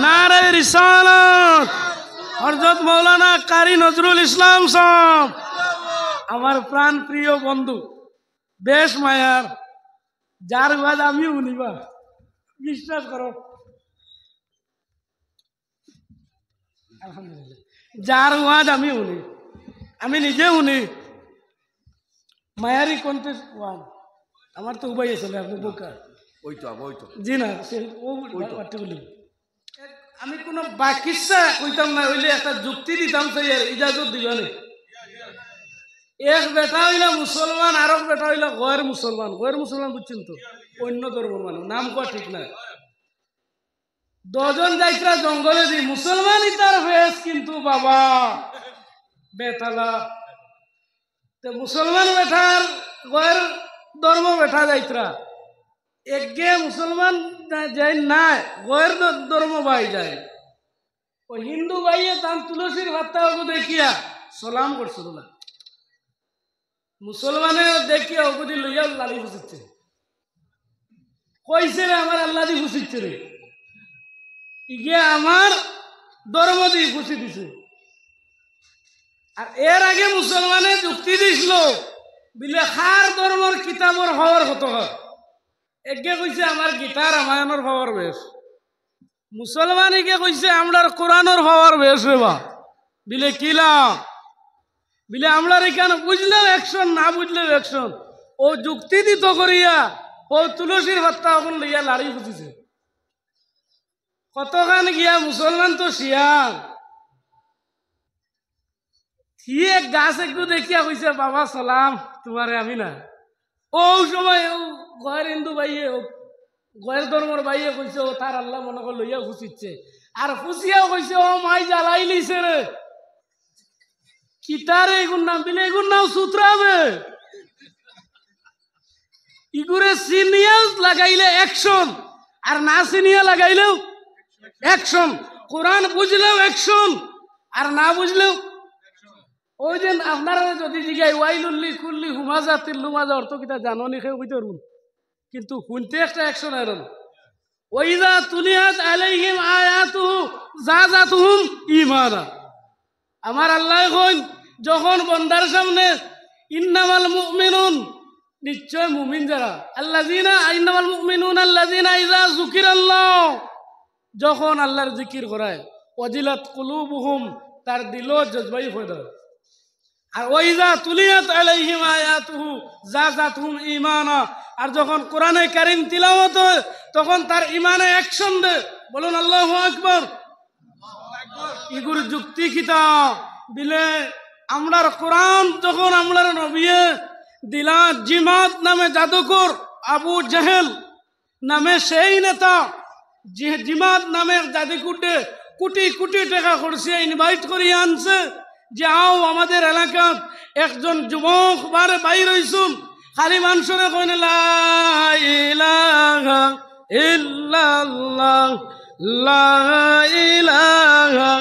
নারে রিসালাত হযরত মাওলানা কারি নজরুল ইসলাম সাহেব, আমার প্রাণ প্রিয় বন্ধু, বেশ মায়ার, যার ওয়াজ আমিও শুনিবা, বিশ্বাস করো। আলহামদুলিল্লাহ, যার ওয়াজ আমি শুনি, আমি নিজে শুনি। মায়ারি কণ্ঠে ওয়াজ আমার তো উবাই আছে, আপনি বোকা জি না, আমি কোনো বাকিসা কইতাম না, হইলে একটা যুক্তি দিতাম, সেই ইজাজত দিবানে। এক বেটা হইলা মুসলমান, আর এক বেটা হইলা গয়ের মুসলমান। গয়ের মুসলমান বুঝছেন তো, অন্য ধর্মের মানুষ, নাম কোয়া ঠিক না। দুজন যাইত্রা জঙ্গলে দি, মুসলমানই তার ফেস, কিন্তু বাবা বেতালা। মুসলমান বেঠার গয়ের ধর্ম বেঠা যাইত্রা, একগে মুসলমান যাই নাই, গয়ের ধর্ম ভাই যায়। ও হিন্দু ভাইয়ে তার তুলসীর ভাত্তা দেখিয়া সালাম করছিল না, মুসলমানে দেখিয়া ওগুদি লইয়া লালি ফুসিচ্ছে, কইছে রে আমার আল্লাহ দি ফুসিচ্ছে রে, ইগে আমার ধর্ম দিয়ে ফুসি দিছে। আর এর আগে মুসলমানে যুক্তি দিছিল, বিলে খার ধর্মর কিতাবর হওয়ার কত হয়, একে কইছে আমার গীতা রামায়ণের হওয়ার বেশ, মুসলমানিকে কইছে আমরার কোরআনের হওয়ার বেশ রে বা, বিলে কিলা বিলে আমরার এখানে বুঝলেও অ্যাকশন, না বুঝলেও অ্যাকশন। ও যুক্তি দিত করিয়া ও তুলসীর হত্যা এখন লইয়া লাড়ি ফুটিছে। কতখান গিয়া মুসলমান তো শিয়াল, সিয়ে গাছ একটু দেখিয়া কইছে বাবা সালাম তোমারে আমি না। ও সময় ও গয়ের হিন্দু ভাইয়ে, গয়ের ধর্মর ভাইয়ে কইছে ও তার আল্লাহ মনে করে লইয়া ফুসিচ্ছে, আর ফুসিয়াও কইছে ও মাই জ্বালাই লিছে রে, কিতারে এগুর নাম, বিলে এগুর নাম সুতরাবে, ইগুরে সিনিয়াল লাগাইলে অ্যাকশন, আর না সিনিয়া লাগাইলেও অ্যাকশন। কোরআন বুঝলেও অ্যাকশন, আর না বুঝলেও। ওই যে আপনারা যদি জিগাই ওয়াইলুল্লি কুল্লি হুমাজা তিল্লুমাজা অর্থ কিতা জানো নি, খেয়ে বুঝতে পারুন, কিন্তু শুনতে একটা অ্যাকশন আইরন। ওইজা তুলিয়াত আলাইহিম আয়াতুহু জাযাতুহুম ঈমানা। আমার আল্লাহ কইন, যখন বন্দার সামনে ইন্নামাল মুমিনুন, নিশ্চয় মুমিন যারা, আল্লাযিনা ইন্নামাল মুমিনুন আল্লাযিনা ইযা যুকিরাল্লাহ, যখন আল্লাহর জিকির করায়, ওয়াজিলাত কুলুবুহুম, তার দিলও জজবাই হয়ে যায়। আর ওইজা তুলিয়াত আলাইহিম আয়াতুহু জাযাতুহুম ঈমানা, আর যখন কোরআনে কারীম তিলাওয়াত হয় তখন তার ঈমানে অ্যাকশন দে। বলুন আল্লাহু আকবার। ইগুর যুক্তি কিতা বিলে আমরার কোরআন যখন আমরার নবিয়ে দিলা, জিমাত নামে জাদুকর আবু জাহেল নামে সেই নেতা, জিমাত নামে জাদুকুটে কোটি কোটি টাকা খরচে ইনভাইট করিয়া আনছে যে আও আমাদের এলাকাত একজন যুবক বারে বাইর হইছুন, খালি মানুষরে কইনে লা ইলাহা ইল্লাল্লাহ লা ইলাহা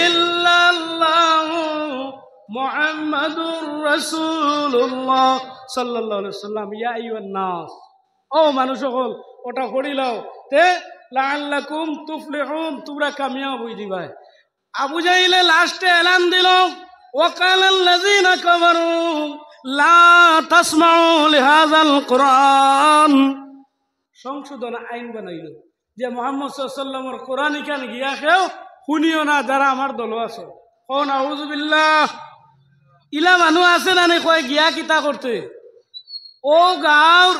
ইল্লাল্লাহ মুহাম্মাদুর রাসূলুল্লাহ সাল্লাল্লাহু আলাইহি সাল্লাম। ইয়া আইয়ুহান নাস, ও মানুষ সকল, ওটা করিলাও তে লাআল্লাকুম তুফলিহুন, তোমরা কামিয়াব হই দিবা। আবু জাহিলে লাস্টে এলান দিল, ওয়াকালাল্লাযিনা কাফারু লা তাসমাউ লিহাযাল কুরআন, সংশোধন আইন বানাইল যে মুহাম্মদ সাল্লাল্লাহু আলাইহি ওয়াসাল্লামের কোরআন ইখান গিয়া কেউ শুনিও না, যারা আমার দল আছে। কোন আউযু বিল্লাহ, ইলা মানুষ আছে না কয় গিয়া কিতা করতে, ও গাঁর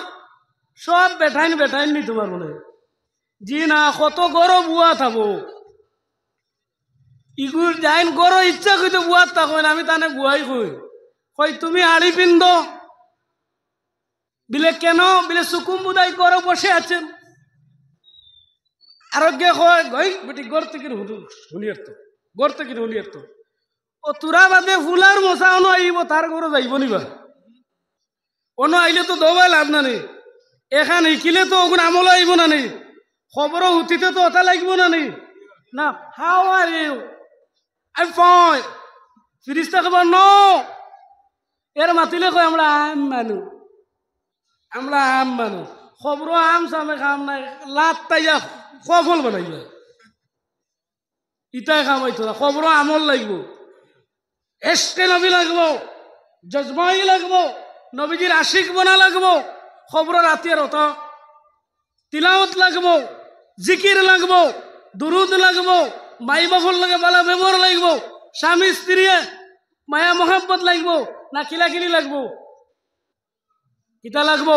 সব বেঠাইন বেঠাইন নি তোমার মনে, জি না, কত গরম বুয়া থাকবো, ইগুর যাইন গরো ইচ্ছা কইতে বুয়ার থাকো না, আমি তানে বুয়াই কই তুমি আড়ি পিন্দ, বিলে কেন, বিলে সুকুম বুদাই গরো বসে আছেন, আরোগ্য কয় গই বেটি গড় থেকে শুনিয়ার তো, গড় থেকে শুনিয়ার তো, ও তোরা বাদে ফুলার মশা অন আইব, তার গরো যাইব নিবা, অন আইলে তো দবাই লাভ না নেই, এখান শিকিলে তো ওগুন আমল আইব না নেই, খবর হুতিতে তো ওটা লাগব না নেই না। How are you, I fine, ফিরিস্তা খবর ন, এর মাতিলে কয় আমরা আম মানু, আমরা আম মানু, খবর আম সামে খাম নাই, লাত তাইয়া সফল বানাইবা। ইটাই কামাইতো না খবর আমল লাগবো এসকে নবী লাগবো জজমাই লাগবো নবীজির আশিক বনা লাগবো খবর রাতের অত তিলাওয়াত লাগবো জিকির লাগবো দুরুদ লাগবো মাই বাফর লাগে বালা ব্যবহার লাগবো স্বামী স্ত্রী মায়া মোহাম্মত লাগবো না কিলাকিলি লাগবো কিতা লাগবো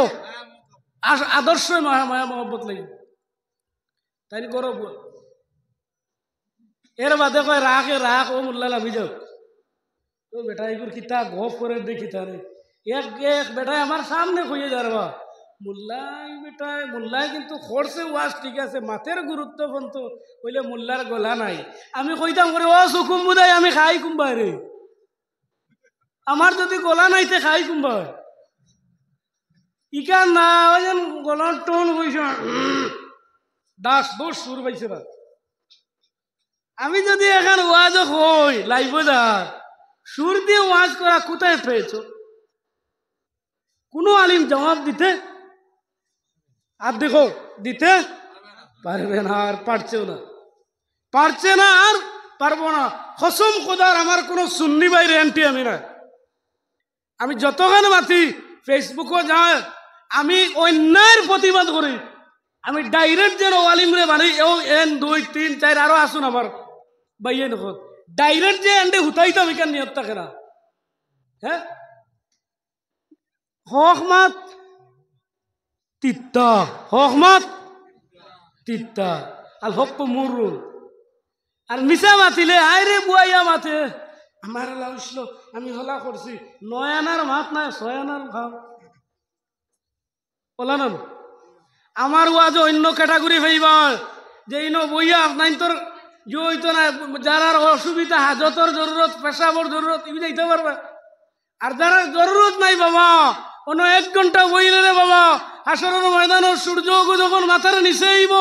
আদর্শ মায়া মোহাম্মত লাগবো তাই করো এর বাদে কয় রাখ ও মোল্লা লাভি যাও তো বেটা এগুলো কিতা গপ করে দেখি তারে এক বেটায় আমার সামনে খুঁজে যারবা মোল্লাই কিন্তু খরচে ওয়াজ ঠিক আছে মাথের গুরুত্ব কিন্তু কইলে মোল্লার গলা নাই আমি কইতাম করে ও সুকুম বুদাই আমি খাই কুম্বাই রে আমার যদি গলা নাইতে খাই কুম্বাই ইকান না ওই যেন গলার টোন কইস দাস দোষ সুর পাইছে না আমি যদি এখন ওয়াজ হই লাইব যা সুর দিয়ে ওয়াজ করা কোথায় পেয়েছ কোনো আলিম জবাব দিতে আর দেখো দিতে পারবে না আর পারছে না আর পারবো না কসম খোদার আমার কোনো সুন্নি বাইরে এন্টি আমি না আমি যতক্ষণ মাতি ফেসবুকও যায় আমি অন্যায়ের প্রতিবাদ করি আমি ডাইরেক্ট যেন আলিমরে বানাই এন 2 3 4 আরো আসুন আমার বাইয়ে নখন ডাইরেক্ট যে এন্ডে হুতাইতাম এখান নিয়ত থাকে না হ্যাঁ হক মাত তিত্তা আর হক তো মুরুল আর মিশা মাতিলে আয় রে বুয়াইয়া মাতে আমার লাউছিল আমি হলা করছি 9 আনার ভাত নাই 6 আনার ভাত বলা না আমার ওয়াজ অন্য ক্যাটাগরি হইবা যে ইনো বইয়া আপনার তোর যে হইতো না যারা অসুবিধা হাজতর জরুরত পেশাবর জরুরত ইবি যাইতে পারবে আর যারা জরুরত নাই বাবা অন্য 1 ঘন্টা বইলে রে বাবা হাসরের ময়দানের সূর্য যখন মাথার নিচে আইব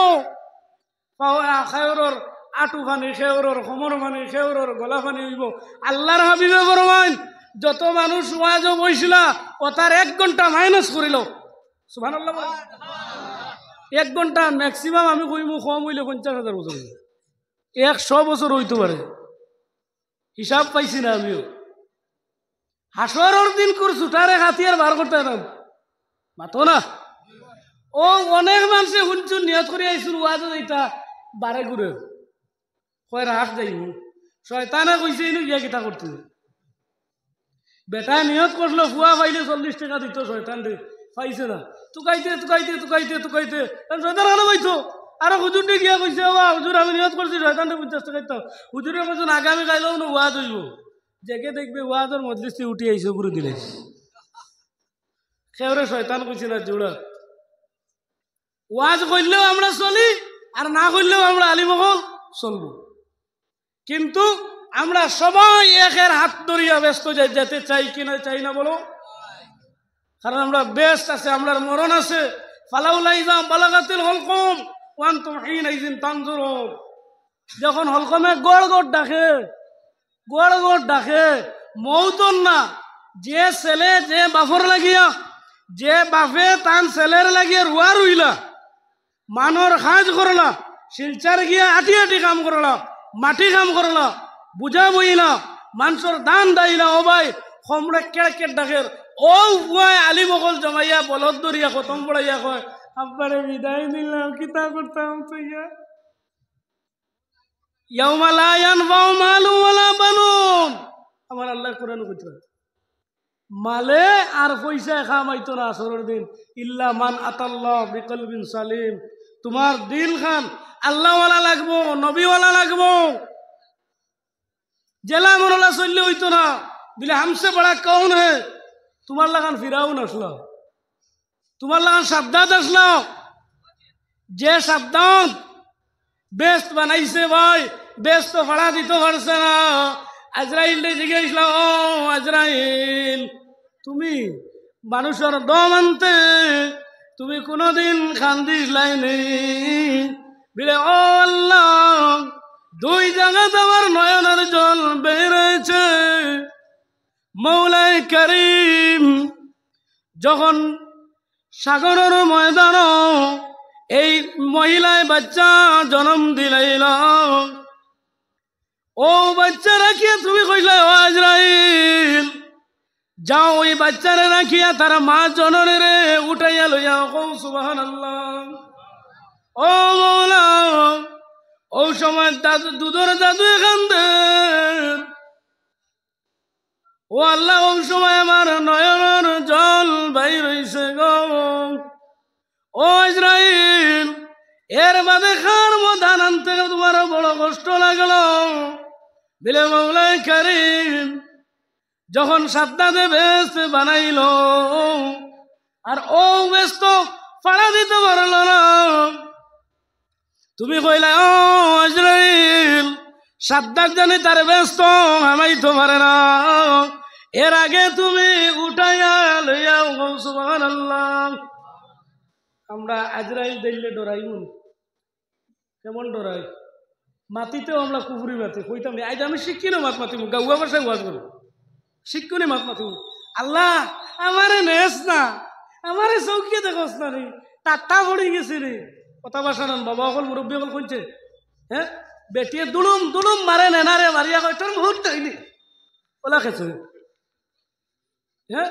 খেওরর আটু ফানি খেওরর কোমর ফানি খেওরর গলা ফানি হইব আল্লাহর হাবিবে ফরমান যত মানুষ ওয়াজ বইছিলা ও তার 1 ঘন্টা মাইনাস করিল সুবহানাল্লাহ 1 ঘন্টা ম্যাক্সিমাম আমি কইমু কম হইলে 50,000 বছর 100 বছর হইতে পারে হিসাব পাইছি না আমিও হাসরের দিন করে ছুটারে হাতিয়ার বার করতে না মাতো না ও অনেক মানুষে শুনছু নিয়ত করে আইসুন ওয়াজ এইটা বারে ঘুরে কয় রাখ যাইব শয়তানে কইছে ইনু গিয়া কিতা করতে বেটা নিয়ত করলো ফুয়া পাইলে 40 টাকা দিত শয়তান দে পাইছে না তুকাইতে শয়তান আলো পাইতো আর হুজুর দিয়ে গিয়া কইছে বাবা হুজুর আমি নিয়ত করছি শয়তান 50 টাকা দিত হুজুরের বলছেন আগামী গাইলেও না ওয়াজ হইব জেগে দেখবে ওয়াজের মজলিসে উঠে আইসে পুরো দিলে খেওরে শয়তান কইছে না জোড়া ওয়াজ করলেও আমরা চলি আর না করলেও আমরা আলিমহল চলবো কিন্তু আমরা সবাই একের হাত ধরিয়া ব্যস্ত যেতে চাই কিনা চাই না বলো কারণ আমরা ব্যস্ত আছে আমরা মরণ আছে ফালাউলাইজাম বালাগাতিল হলকম ওয়ান্তুম হিনাইজিন তানজুরুন যখন হলকমে গড় ডাকে মৌতন না যে ছেলে যে বাফর লাগিয়া যে বাপে তান ছেলের লাগিয়া রুয়া রুইলা মানর কাজ করলা শিলচার গিয়া আটি কাম করলা মাটি কাম করলা বুঝা বইলা মানুষের দান দাইলা ও ভাই সমরে কেড় ডাকের ও উপায় আলি বকল জমাইয়া বলদ দরিয়া খতম পড়াইয়া কয় আব্বারে বিদায় দিলাম কিতা করতাম তুইয়া ইয়াউমা লা ইয়ানফাউ মালুন ওয়ালা বানুন আমার আল্লাহ কোরআন কইতে মালে আর পয়সা খামাইতো না আসরের দিন ইল্লা মান আতাল্লাহ বিকলবিন সালিম তোমার দিল খান আল্লাহওয়ালা লাগবো নবীওয়ালা লাগবো জেলা মরলা চললে হইতো না বলে হামসে বড়া কৌন হে তোমার লাগান ফিরাউন আসলো তোমার লাগান সাবধাত আসলো যে সাবধান বেস্ট বানাইছে ভাই বেস্ট তো ভাড়া দিতে পারছে না আজরাইল জিজ্ঞেস ও আজরাইল তুমি মানুষের দম আনতে তুমি কোনদিন খান্দিস লাইনি বিলে ও আল্লাহ 2 জায়গাতে আমার নয়নের জল বেড়েছে মৌলাই করিম যখন সাগরের ময়দান এই মহিলায় বাচ্চা জন্ম দিলাইল ও বাচ্চা রাখিয়া তুমি কইলা ও আজরাইল যাও ওই বাচ্চারে রাখিয়া তার মা জনরে উঠাইয়া লইয়া কও সুবহানাল্লাহ। ও মৌলা ও সময় দাদু দুধর দাদু কান্দে, ও আল্লাহ ও সময় আমার নয়নের জল বাইর হইছে গো। ও ইসরাইল এর বাদে খার মধান আনতে তোমার বড় কষ্ট লাগলো বিলে মৌলাই কারীম যখন সাদ্দাদে বেস্ত বানাইল আর ও ব্যস্ত ফাড়া দিতে পারল না, তুমি কইলা ও ইসরাইল সাদ্দাদ জানি তার ব্যস্ত হামাইতে পারে না, এর আগে তুমি উঠাইয়া লইয়াও সুবহানাল্লাহ। আমরা আজরাইল দেখলে ডরাই মন, কেমন ডরাই? মাতিতেও আমরা কুফুরি মাতি কইতাম আজ আমি শিক্ষিত মাত মাতিব, গাউয়া ভাষায় ওয়াজ করব, শিক্ষণী মাত মাতিব। আল্লাহ আমারে নেস না, আমারে চৌকিয়ে দেখস না রে, টাটা পড়ে গেছে রে, কথা বাসা নান বাবা অকল মুরব্বী অকল কইছে হ্যাঁ বেটিয়ে দুলুম দুলুম মারে নেনারে মারিয়া কয় তোর মুহূর্ত হয়নি ওলা খেছে হ্যাঁ।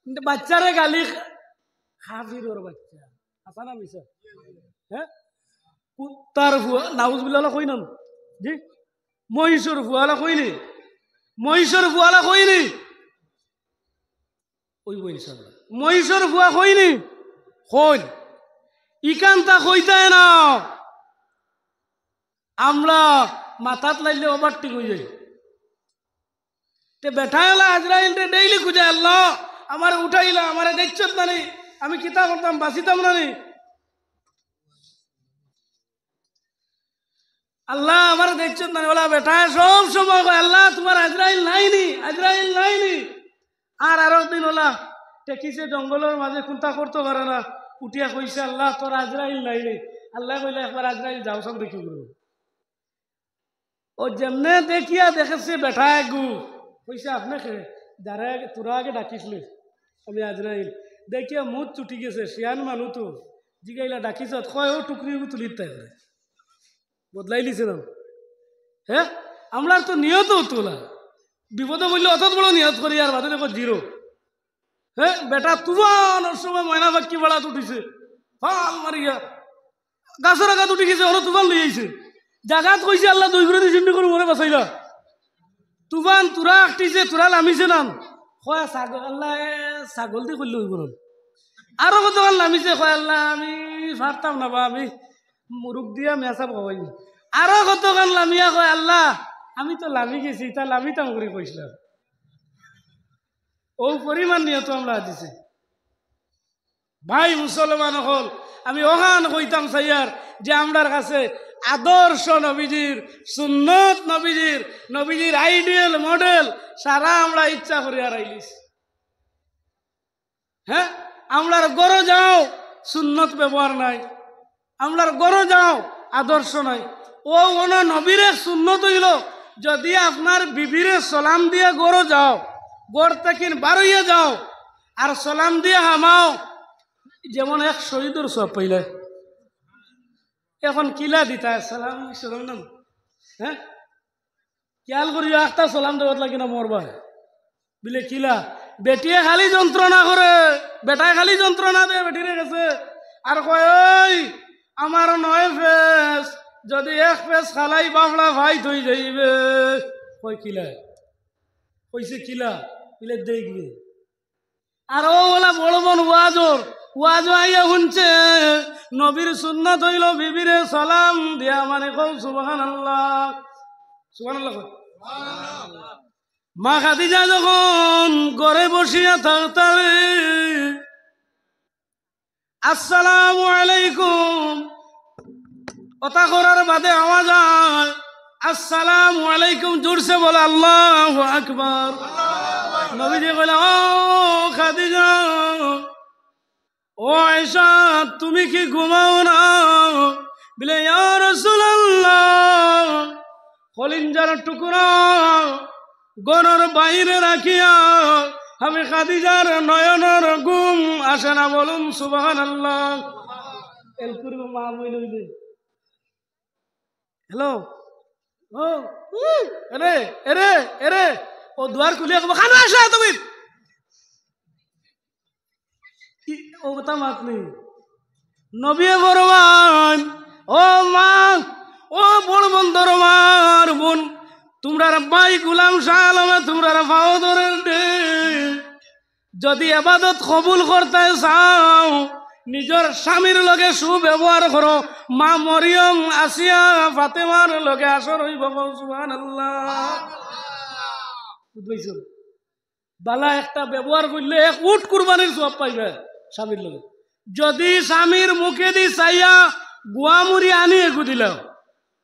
কিন্তু বাচ্চারে গালি হাফির বাচ্চা আসা না মিশা হ্যাঁ কুত্তার ফুয়া নাউজ বিলালা কই নাম জি মহিষর ফুয়ালা কইনি, মহিষর ফুয়ালা কইনি ওই ইনশাআল্লাহ মহিষর ফুয়া কইনি কই ইকান্তা কইতায় না আমরা মাথাত লাইলে ওভারটেক হয়ে যাই। তে বেঠাইলা আজরাইল রে ডেইলি খুঁজে আল্লাহ আমার উঠাইলা আমারে দেখছত না নি, আমি কিতা করতাম বাঁচিতাম না নি, আল্লাহ আমার দেখছত না বলা বেটায় সব সময় আল্লাহ তোমার আজরাইল নাইনি, আজরাইল নাইনি। আর আরো দিন ওলা টেকিছে জঙ্গলের মাঝে কুন্তা করতে পারে না, উঠিয়া কইছে আল্লাহ তোর আজরাইল নাইনি। আল্লাহ কইলে একবার আজরাইল যাওসান দেখি করবো। ও যেমনে দেখিয়া দেখেছে বেটায় গু কইছে আপনাকে যারা তোরা আগে ডাকিসলে আমি আজরাইল দেখিয়া মুখ চুটি গেছে, শিয়ান মানুষ তো জিগাইলা ডাকিস কয় ও টুকরি তুলির তাই বদলাই দিছে না হ্যাঁ। আমরা তো নিয়ত তোলা বিপদে বললে অত বড় নিয়ত করি আর বাদে দেখো জিরো হ্যাঁ। বেটা তুফান ওর সময় ময়না বাক্কি বেড়াত উঠিছে ফাল মারিয়া গাছের আঘাত উঠি গেছে, ওরা তুফান লই আইছে জাগাত কইছে আল্লাহ দুই করে চিন্তা করে মরে বাঁচাইলা। তুফান তোরা আঁকটিছে তোরা নামিছে নাম কয় ছাগল আল্লাহ ছাগল দিয়ে করলে হইব না, আরো কতক্ষণ নামিছে কয় আল্লাহ আমি পারতাম না বা আমি মুরুখ দিয়া মেসাব খাওয়াই, আরো কতক্ষণ লামিয়া কয় আল্লাহ আমি তো লামি গেছি তা লামিতাম করে কইছিলাম। ও পরিমাণ নিয়ে তো আমরা দিছে ভাই মুসলমান হল। আমি ওখান কইতাম সাইয়ার যে আমরার কাছে আদর্শ নবীজির সুন্নত নবীজির আইডিয়াল মডেল সারা আমরা ইচ্ছা করি আর আইলিস হ্যাঁ। আমরার গড় যাও সুন্নত ব্যবহার নাই, আমরার গড় যাও আদর্শ নাই। ও ওনা নবীরে সুন্নত হইল যদি আপনার বিবিরে সালাম দিয়ে গড় যাও, গড় থেকে বারইয়া যাও আর সালাম দিয়ে হামাও, যেমন এক শহীদুর সব পাইলে এখন কিলা দিতা সালাম সালাম নাম হ্যাঁ খেয়াল করি একটা সালাম দেওয়াত লাগে না মরবা বিলে কিলা বেটিয়ে খালি যন্ত্রণা করে, বেটায় খালি যন্ত্রণা দেয় বেটিরে গেছে আর কয় ওই আমার 9 ফেস যদি 1 ফেস খালাই বাবলা ভাই থই যাইবে কয় কিলা কইছে কিলা বিলে দেখবে। আর ও বলা বড় বোন ওয়াজ আইয়া শুনছে নবীর সুন্নাত হইল বিবিরে সালাম দিয়া মানে কও সুবহানাল্লাহ সুবহানাল্লাহ। মা খাদিজা যখন ঘরে বসিয়া থাকতারে আসসালামু আলাইকুম কথা করার বাদে আওয়াজ হয় আসসালামু আলাইকুম জোরসে বলে আল্লাহু আকবার। নবীজি কইলা ও খাদিজা ও আয়েশা তুমি কি ঘুমাও না বলে ইয়া রাসূলুল্লাহ কলিজার টুকরা গরর বাইরে রাখিয়া আমি খাদিজার নয়নের ঘুম আসে না বলুন সুবহানাল্লাহ। এলপুর মা বইল হ্যালো ও এরে এরে এরে ও দুয়ার খুলিয়া কব খানা আসা তুমি ও কথা মাত নেই নবী বরমান ও মা ও বড় বন্ধর মার বোন তোমরা ভাই গুলাম শাহ আলমে তোমরা পাও ধরেন যদি ইবাদত কবুল করতে চাও নিজের স্বামীর লগে সুব্যবহার করো মা মরিয়ম আসিয়া ফাতেমার লগে আসর হইব সুবহানাল্লাহ বুঝছো বালা একটা ব্যবহার করলে এক উট কুরবানির সওয়াব পাইবে স্বামীর লগে যদি স্বামীর মুখে দি চাইয়া গুয়ামুড়ি আনি একু দিল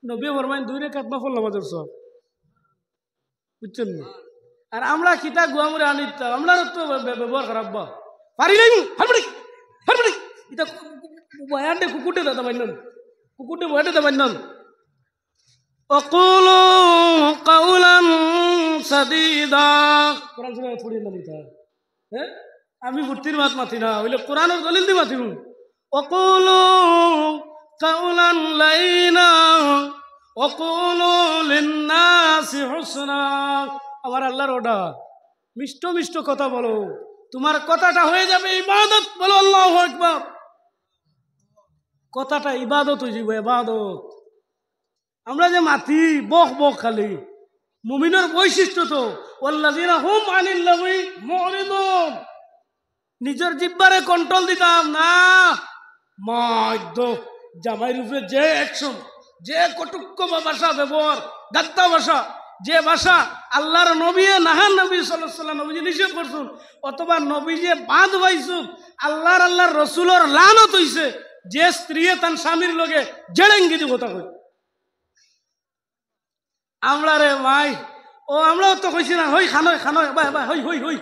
নবী ফরমাইন 2 রাকাত নফল নামাজের সওয়াব বুঝছেন না আর আমরা কিতা গুয়ামুড়ি আনি আমরা তো ব্যবহার খারাপ বা পারি নাই হারবড়ি হারবড়ি এটা বয়ানটা কুকুটে দাদা বাইনন কুকুটে বয়াতে দাদা বাইনন অকুলু কাউলান সাদীদা কোরআন শরীফ পড়ি না লিখা হ্যাঁ আমি ফুর্তির মাত মাতি না হইলে কোরআনের দলিল দি মাতিম অকুলু কাউলান লাইনা অকুলু লিন্নাসি হুসনা আমার আল্লাহর অর্ডার মিষ্ট মিষ্ট কথা বলো তোমার কথাটা হয়ে যাবে ইবাদত বলো আল্লাহু আকবার কথাটা ইবাদত হয়ে যাবে ইবাদত আমরা যে মাতি বক বক খালি মুমিনের বৈশিষ্ট্য তো ওয়াল্লাযিনা হুম আনিল লাগwi মুরিদুন নিজের জিহ্বারে কন্ট্রোল দিতাম না মাদ্য জামাইর উপরে যে অ্যাকশন যে কটুক্য ভাষা ব্যবহার গাদ্দা ভাষা যে ভাষা আল্লাহর নবী নাহান নবী সাল্লাল্লাহু আলাইহি ওয়াসাল্লাম নবী নিষেধ করছেন অথবা নবী যে বাঁধ ভাইছুন আল্লাহর রাসূলের লানত হইছে যে স্ত্রী তার স্বামীর লগে জেড়েঙ্গি দি কথা কই আমরা রে ভাই ও আমরাও তো কইছি না হই খানয় খানয় বাই বাই হই হই হই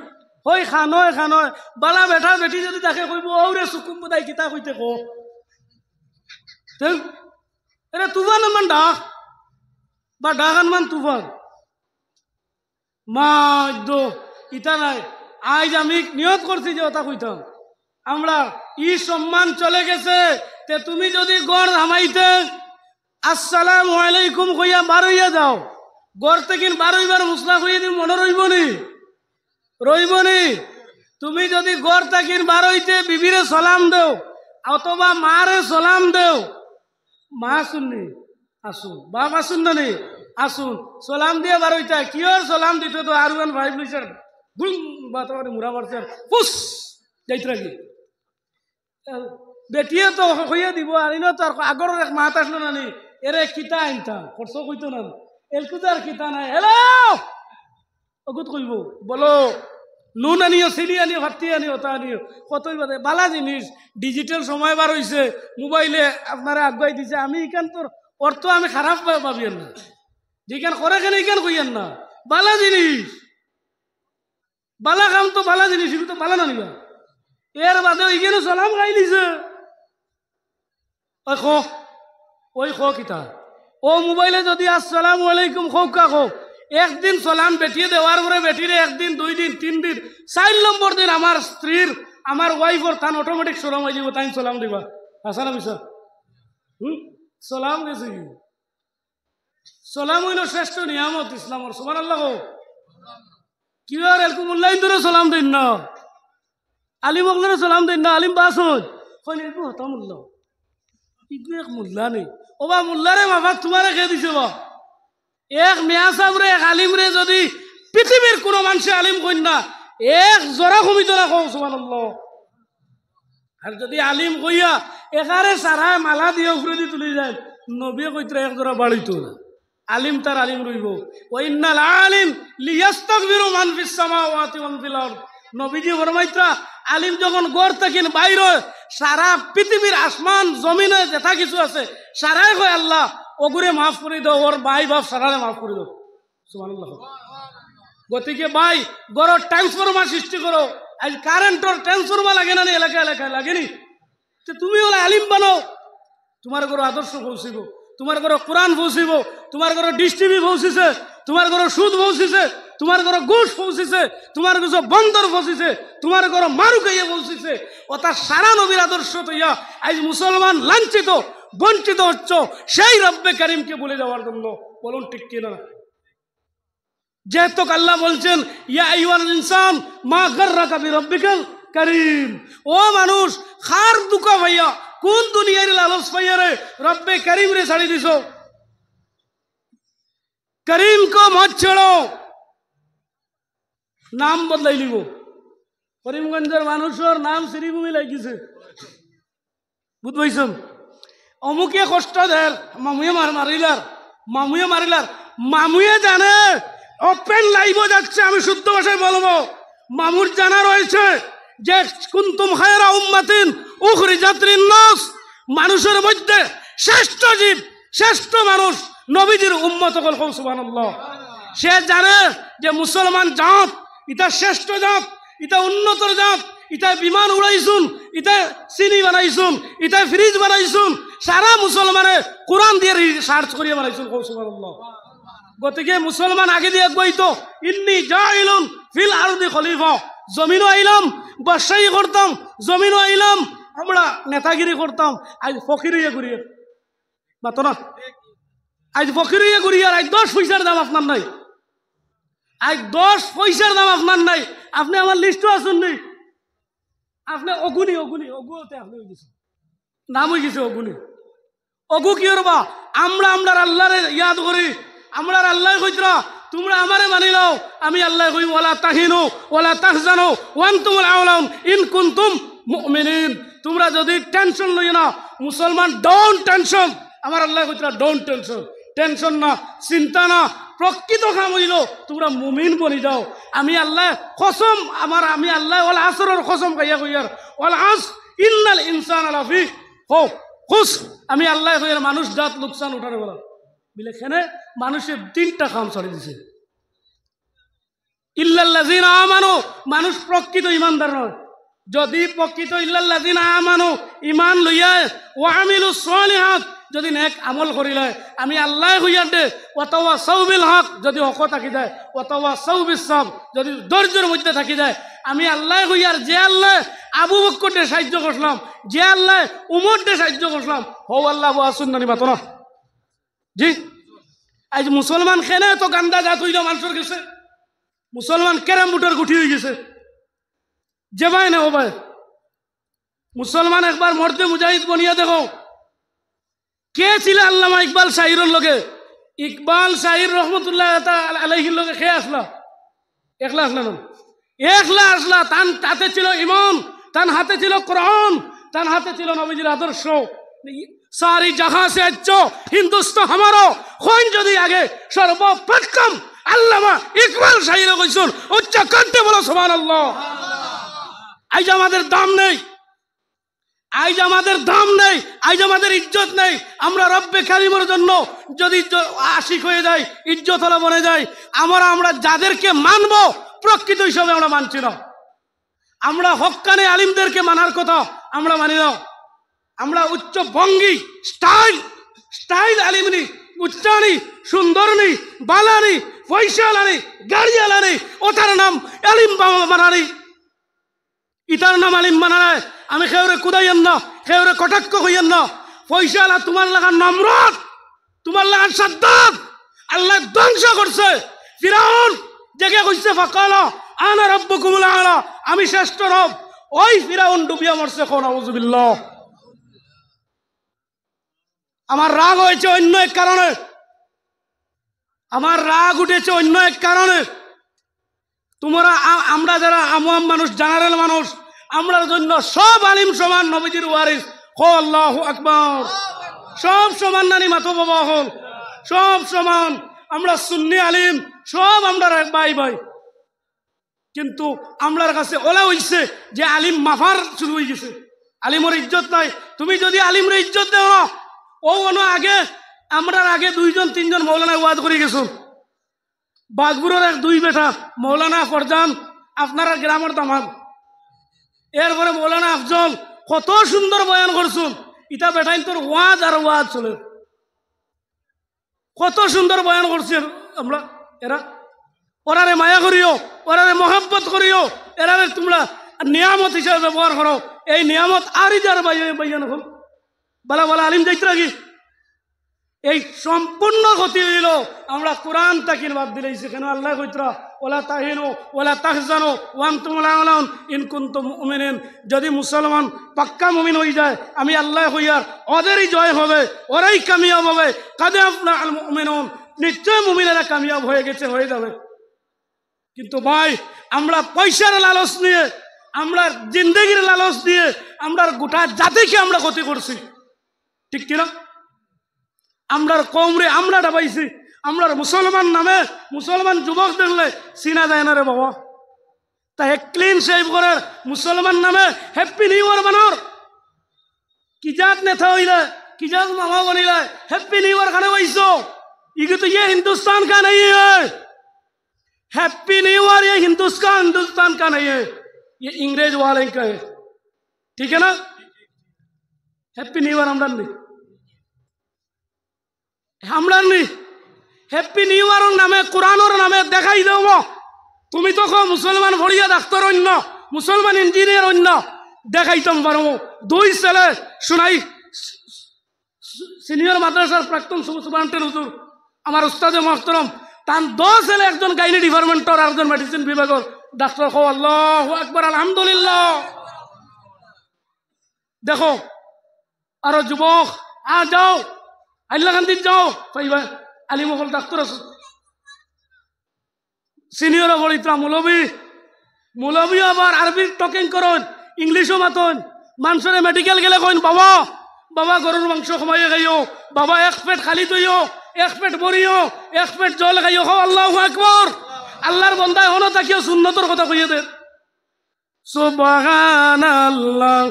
হই খানয় খানয় বালা বেটা বেটি যদি তাকে কইব ওরে সুকুম বদাই কিতা কইতে কো তেল এরে তুফান মান ডাক বা ডাকান মান তুফান মাদ্য ইটা নাই আজ আমি নিয়ত করছি যে ওটা কইতাম আমরা ই সম্মান চলে গেছে তে তুমি যদি গড় হামাইতে আসসালামু আলাইকুম কইয়া বারইয়া যাও গড় থেকে বারইবার মুসলা কইয়া দি মনে রইবনি তুমি যদি গড় থেকে বারইতে বিবিরে সালাম দেও অথবা মারে সালাম দেও মা শুননি আসুন বাপ আসুন না নি আসুন সালাম দিয়ে বারইতা কিয়র সালাম দিতে তো আরুয়ান ভাই লিসার গুম বাতারে মুরা মারছে পুস যাইত রাখি বেটিয়ে তো কইয়া দিব আর ইনো তো আগর এক মাত আসলো না নি এরে কিতা আনতা খরচ কইতো না এলকুদার কিতা নাই হ্যালো অগুত কইব বলো নুন আনিও চিনি আনিও ভাতি আনিও তা আনিও কতই বাদে বালা জিনিস ডিজিটাল সময় বার হইছে মোবাইলে আপনারা আগুয়াই দিছে আমি ইখান তোর অর্থ আমি খারাপ পাবিয়েন না যেখান করে কেন ইখান কইয়েন না বালা জিনিস বালা কাম তো বালা জিনিস এগুলো তো বালা না নিবা এর বাদে ইখানে সালাম খাই দিছে ওই খো কিতা ও মোবাইলে যদি আসসালামু আলাইকুম খোকা খো একদিন সালাম বেটিয়ে দেওয়ার পরে বেটিরে একদিন 2 দিন 3 দিন 4 নম্বর দিন আমার স্ত্রীর আমার ওয়াইফর তান অটোমেটিক সরম হয়ে যাব তাই সালাম দিবা আসা না বিশা সালাম গেছে সালাম হইল শ্রেষ্ঠ নিয়ামত ইসলামর সুবহানাল্লাহ কি আর এরকম মূল্যায়ন ধরে সালাম দিন না আলিম অগলরে সালাম দিন না আলিম বাস হইল একটু হতা মূল্য ইগু এক মূল্যা নেই ও বা মূল্যারে বাবা তোমারে খেয়ে দিছে বা এক মেয়া সাবরে এক আলিম রে যদি পৃথিবীর কোনো মানুষে আলিম কইন না এক জোড়া কমিত না কও সুবহানাল্লাহ আর যদি আলিম কইয়া একারে সারা মালা দিয়ে উপরে দি তুলি যায় নবী কইতরা এক জোড়া বাড়িতো না আলিম তার আলিম রইব ওয়া ইন্নাল আলিম লিয়াস্তাগফিরু মান ফিস সামাওয়াতি ওয়াল ফিল আরদ নবীজি ফরমাইতরা আলিম যখন গড় থাকেন বাইরে সারা পৃথিবীর আসমান জমিনে যেটা কিছু আছে সারাই কয় আল্লাহ ওগুরে মাফ করে দাও ওর ভাই বাপ সারারে মাফ করে দাও সুবহানাল্লাহ গতিকে ভাই গড় ট্রান্সফরমার সৃষ্টি করো আজ কারেন্টর ট্রান্সফরমার লাগে না এলাকা এলাকায় লাগেনি তো তুমি ওলা আলিম বানাও তোমার ঘর আদর্শ পৌঁছিব তোমার ঘর কোরআন পৌঁছিব তোমার ঘর ডিশ টিভি পৌঁছিছে তোমার ঘর সুদ পৌঁছিছে তোমার ঘর ঘুষ পৌঁছিছে তোমার ঘর বন্দর পৌঁছিছে তোমার ঘর মারু খাইয়া পৌঁছিছে ও তার সারা নবীর আদর্শ তৈয়া আজ মুসলমান লাঞ্ছিত বঞ্চিত হচ্ছ সেই রব্বে কারিমকে বলে যাওয়ার জন্য বলুন ঠিক কিনা? যেহেতু আল্লাহ বলছেন ইয়া আইয়ুহাল ইনসান মা গাররাকা বিরাব্বিকাল কারীম, ও মানুষ খার দুকা ভাইয়া কোন দুনিয়ার লালচ পাইয়া রে রব্বে করিম রে ছাড়ি দিছো। করিম কো মত ছেড়ো, নাম বদলাই লিব। করিমগঞ্জের মানুষের নাম শ্রীভূমি লাগিছে, বুঝ পাইছেন? অমুকে কষ্ট দের মামুয়ে মারিলার মামুয়ে জানে ওপেন লাইভ যাচ্ছে, আমি শুদ্ধ ভাষায় বলবো। মামুর জানা রয়েছে যে কুনতুম খায়রা উম্মাতিন উখরিজাত লিন-নাস, মানুষের মধ্যে শ্রেষ্ঠ জীব, শ্রেষ্ঠ মানুষ নবীজির উম্মত হল। সুবহানাল্লাহ। সে জানে যে মুসলমান জাত ইটা শ্রেষ্ঠ জাত, ইটা উন্নতর জাত, ইটায় বিমান উড়াইছুন, ইটায় চিনি বানাইছুন, ইটায় ফ্রিজ বানাইছুন, সারা মুসলমানে কোরআন দিয়ে সার্চ করিয়া বানাইছুন। সুবহানাল্লাহ। গতিকে মুসলমান আগে দিয়ে বইতো ইন্নী জাইলুন ফিল আরদি খলিফা, জমিনও আইলাম বাদশাহী করতাম, জমিনও আইলাম আমরা নেতাগিরি করতাম। আজ ফকির হইয়া ঘুরিয়ে মাতো না, আজ ফকির হইয়া ঘুরিয়ে, আজ 10 পয়সার দাম আপনার নাই, আজ 10 পয়সার দাম আপনার নাই। আপনি আমার লিস্টও আসুন নি, আপনি অগুনি অগুতে আপনি হয়ে গেছে, নাম হয়ে গেছে অগুনি। অগু কি করবা? আমরা আল্লাহরে ইয়াদ করি, আমরা আল্লাহ কইতরা তোমরা আমারে মানি লও, আমি আল্লাহ কই ওয়ালা তাহিনু ওয়ালা তাহজানু ওয়া আনতুমুল আউলাউন ইন কুনতুম মুমিনিন। তোমরা যদি টেনশন লই না, মুসলমান ডোন্ট টেনশন, আমার আল্লাহ কইতরা ডোন্ট টেনশন, টেনশন না, চিন্তা না, প্রকৃত কাম হইল তোমরা মুমিন বনি যাও। আমি আল্লাহ কসম, আমি আল্লাহ ওয়াল আসরের কসম খাইয়া কইয়ার ওয়াল আস ইন্নাল ইনসানা লাফি খুস, আমি আল্লাহ কইয়ার মানুষ জাত লোকসান উঠারে বলা বিলে খেনে মানুষের 3টা কাম ছড়ে দিছে। ইল্লাল্লাযিনা আমানু, মানুষ প্রকৃত ইমানদার নয়। যদি প্রকৃত ইল্লাল্লাযিনা আমানু ইমান লইয়া ওয়া আমিলুস সলিহাত, যদি নেক আমল করিলে আমি আল্লাহ হইয়ার দে ওয়া তাওয়াসাউ বিল হক, যদি হক থাকি যায় ওয়া তাওয়াসাউ বিস সাবর, যদি ধৈর্যের মধ্যে থাকি যায় আমি আল্লাহ হইয়ার। যে আল্লাহ আবু বকরকে সাহায্য করলাম, যে আল্লাহ উমরকে সাহায্য করলাম, হো আল্লাহ আসুন নানি মাতো না জি। আজ মুসলমান কেনে তো গান্দা জাত হইল মানুষের গেছে, মুসলমান ক্যারাম বুটের গুটি হয়ে গেছে, যে ভাই না ও ভাই। মুসলমান একবার মর্দে মুজাহিদ বনিয়া দেখো কে ছিল আল্লামা ইকবাল শাহিরের লগে। ইকবাল শাহির রহমতুল্লাহ আলাইহির লগে খেয়ে আসলা, একলা আসলা না, একলা আসলা। তান হাতে ছিল ইমান, তান হাতে ছিল কোরআন, তান হাতে ছিল নবীজির আদর্শ। সারি জাহাঁ সে আচ্ছো হিন্দুস্তান হামারো, কোন যদি আগে সর্বপ্রথম আল্লামা ইকবাল শাহির কইছুন উচ্চ কণ্ঠে বলো সুবহানাল্লাহ। আজ আমাদের দাম নেই, আজ আমাদের দাম নেই, আজ আমাদের ইজ্জত নেই। আমরা রব্বে কারিমের জন্য যদি আশিক হয়ে যাই, ইজ্জত হলা বনে যাই, আমরা যাদেরকে মানবো প্রকৃত হিসাবে আমরা মানছি না। আমরা হক্কানে আলিমদেরকে মানার কথা আমরা মানি না। আমরা উচ্চ ভঙ্গি স্টাইল আলিমনি, উচ্চানি, সুন্দরনি, বালানি, পয়সালানি, গাড়িয়ালানি, ওটার নাম আলিম মানানি, ইটার নাম আলিম মানায়। আমি খেউরে কুদাইয়েন না, খেউরে কটাক্ষ হইয়েন না। পয়সালা তোমার লাগা নমরুদ, তোমার লাগা সাদ্দাত, আল্লাহ ধ্বংস করছে। ফিরাউন জেগে কইছে ফাকালা আনা রাব্বুকুমুল আলা, আমি শ্রেষ্ঠ রব। ওই ফিরাউন ডুবিয়া মরছে, কোন আউযুবিল্লাহ। আমার রাগ হয়েছে অন্য এক কারণে, আমার রাগ উঠেছে অন্য এক কারণে। তোমরা আমরা যারা আওয়াম মানুষ, জেনারেল মানুষ, আমরার জন্য সব আলিম সমান, নবীজির ওয়ারিস। হো আল্লাহু আকবার। সব সমান নানি মাতো বাবা হল, সব সমান। আমরা সুন্নি আলিম সব আমরা ভাই ভাই, কিন্তু আমরার কাছে ওলা হইছে যে আলিম মাফার শুরু হয়ে গেছে, আলিমের ইজ্জত নাই। তুমি যদি আলিমরে ইজ্জত দেও না, ও আগে আমরার আগে 2-3 মৌলানা ওয়াজ করে গেছুন। বাগপুরের 2 বেটা মৌলানা ফরজান, আপনারা গ্রামের দামান, এরপরে মৌলানা আফজল, কত সুন্দর বয়ান করছুন। ইটা বেটাইন তোর ওয়াজ আর ওয়াজ চলে, কত সুন্দর বয়ান করছে। আমরা ওরারে মায়া করিও, ওরারে মহব্বত করিও, এরারে তোমরা নিয়ামত হিসাবে ব্যবহার করো। এই নিয়ামত আর যার বাইয়ান হল বালা বালা আলিম যাইতে রাখি, এই সম্পূর্ণ ক্ষতি হইল আমরা কোরআন তাকিন বাদ দিলেছি। কেন আল্লাহ কইতরা ওলা তাহিনু ওলা তাহজানু ওয়ান্তুম লাউলাউন ইন কুনতুম মুমিনিন, যদি মুসলমান পাক্কা মুমিন হয়ে যায় আমি আল্লাহ কইয়ার ওদেরই জয় হবে, ওরাই কামিয়াব হবে। কাদ আফলাহাল মুমিনুন, নিশ্চয় মুমিনেরা কামিয়াব হয়ে গেছে, হয়ে যাবে। কিন্তু ভাই আমরা পয়সার লালচ নিয়ে, আমরা জিন্দগির লালচ দিয়ে আমরা গোটা জাতিকে আমরা ক্ষতি করছি, ঠিক কিনা? আমরার কমরে আমরা ডাবাইছি। আমরার মুসলমান নামে মুসলমান যুবক দেখলে চিনা যায় না রে বাবা। তা ক্লিন শেভ করে মুসলমান নামে হ্যাপি নিউ ইয়ার বানার কি জাত নেতা হইলে, কি জাত মামা বনিলে হ্যাপি নিউ ইয়ার খানে পাইছো? ये तो ये हिंदुस्तान का नहीं है। हैप्पी न्यू ईयर ये हिंदुस्तान का नहीं है, ये इंग्रेज वाले का है, ठीक है ना? हैप्पी न्यू ईयर আমরা নেই। হ্যাপি নিউ ইয়ার নামে কোরআনের নামে দেখাই দেব। তুমি তো মুসলমান ভরিয়া ডাক্তার অন্য, মুসলমান ইঞ্জিনিয়ার অন্য দেখাইতাম পারবো। দুই ছেলে শুনাই, সিনিয়র মাদ্রাসার প্রাক্তন সুপারিনটেন্ডেন্ট হুজুর আমার উস্তাদে মোহতরম, তার 10 ছেলে, একজন গাইনি ডিপার্টমেন্টর আর একজন মেডিসিন বিভাগের ডাক্তার। কো আল্লাহু আকবার, আলহামদুলিল্লাহ। দেখো আরো যুবক যাও হাইলাকান্দিত যাও পাইবা আলিমহল ডাক্তার আছে, সিনিয়র বলিত্রা মৌলবী আবার আরবি টকিং করুন, ইংলিশও মাতন। মানুষের মেডিকেল গেলে কইন বাবা বাবা গরুর মাংস কমাইয়ে খাইও, বাবা এক পেট খালি তৈও, এক পেট বরিও, এক পেট জল খাইও। হো আল্লাহু আকবার। আল্লাহর বন্দায় হলো তাকিও সুন্নতর কথা কইয়ে দে। সুবহানাল্লাহ।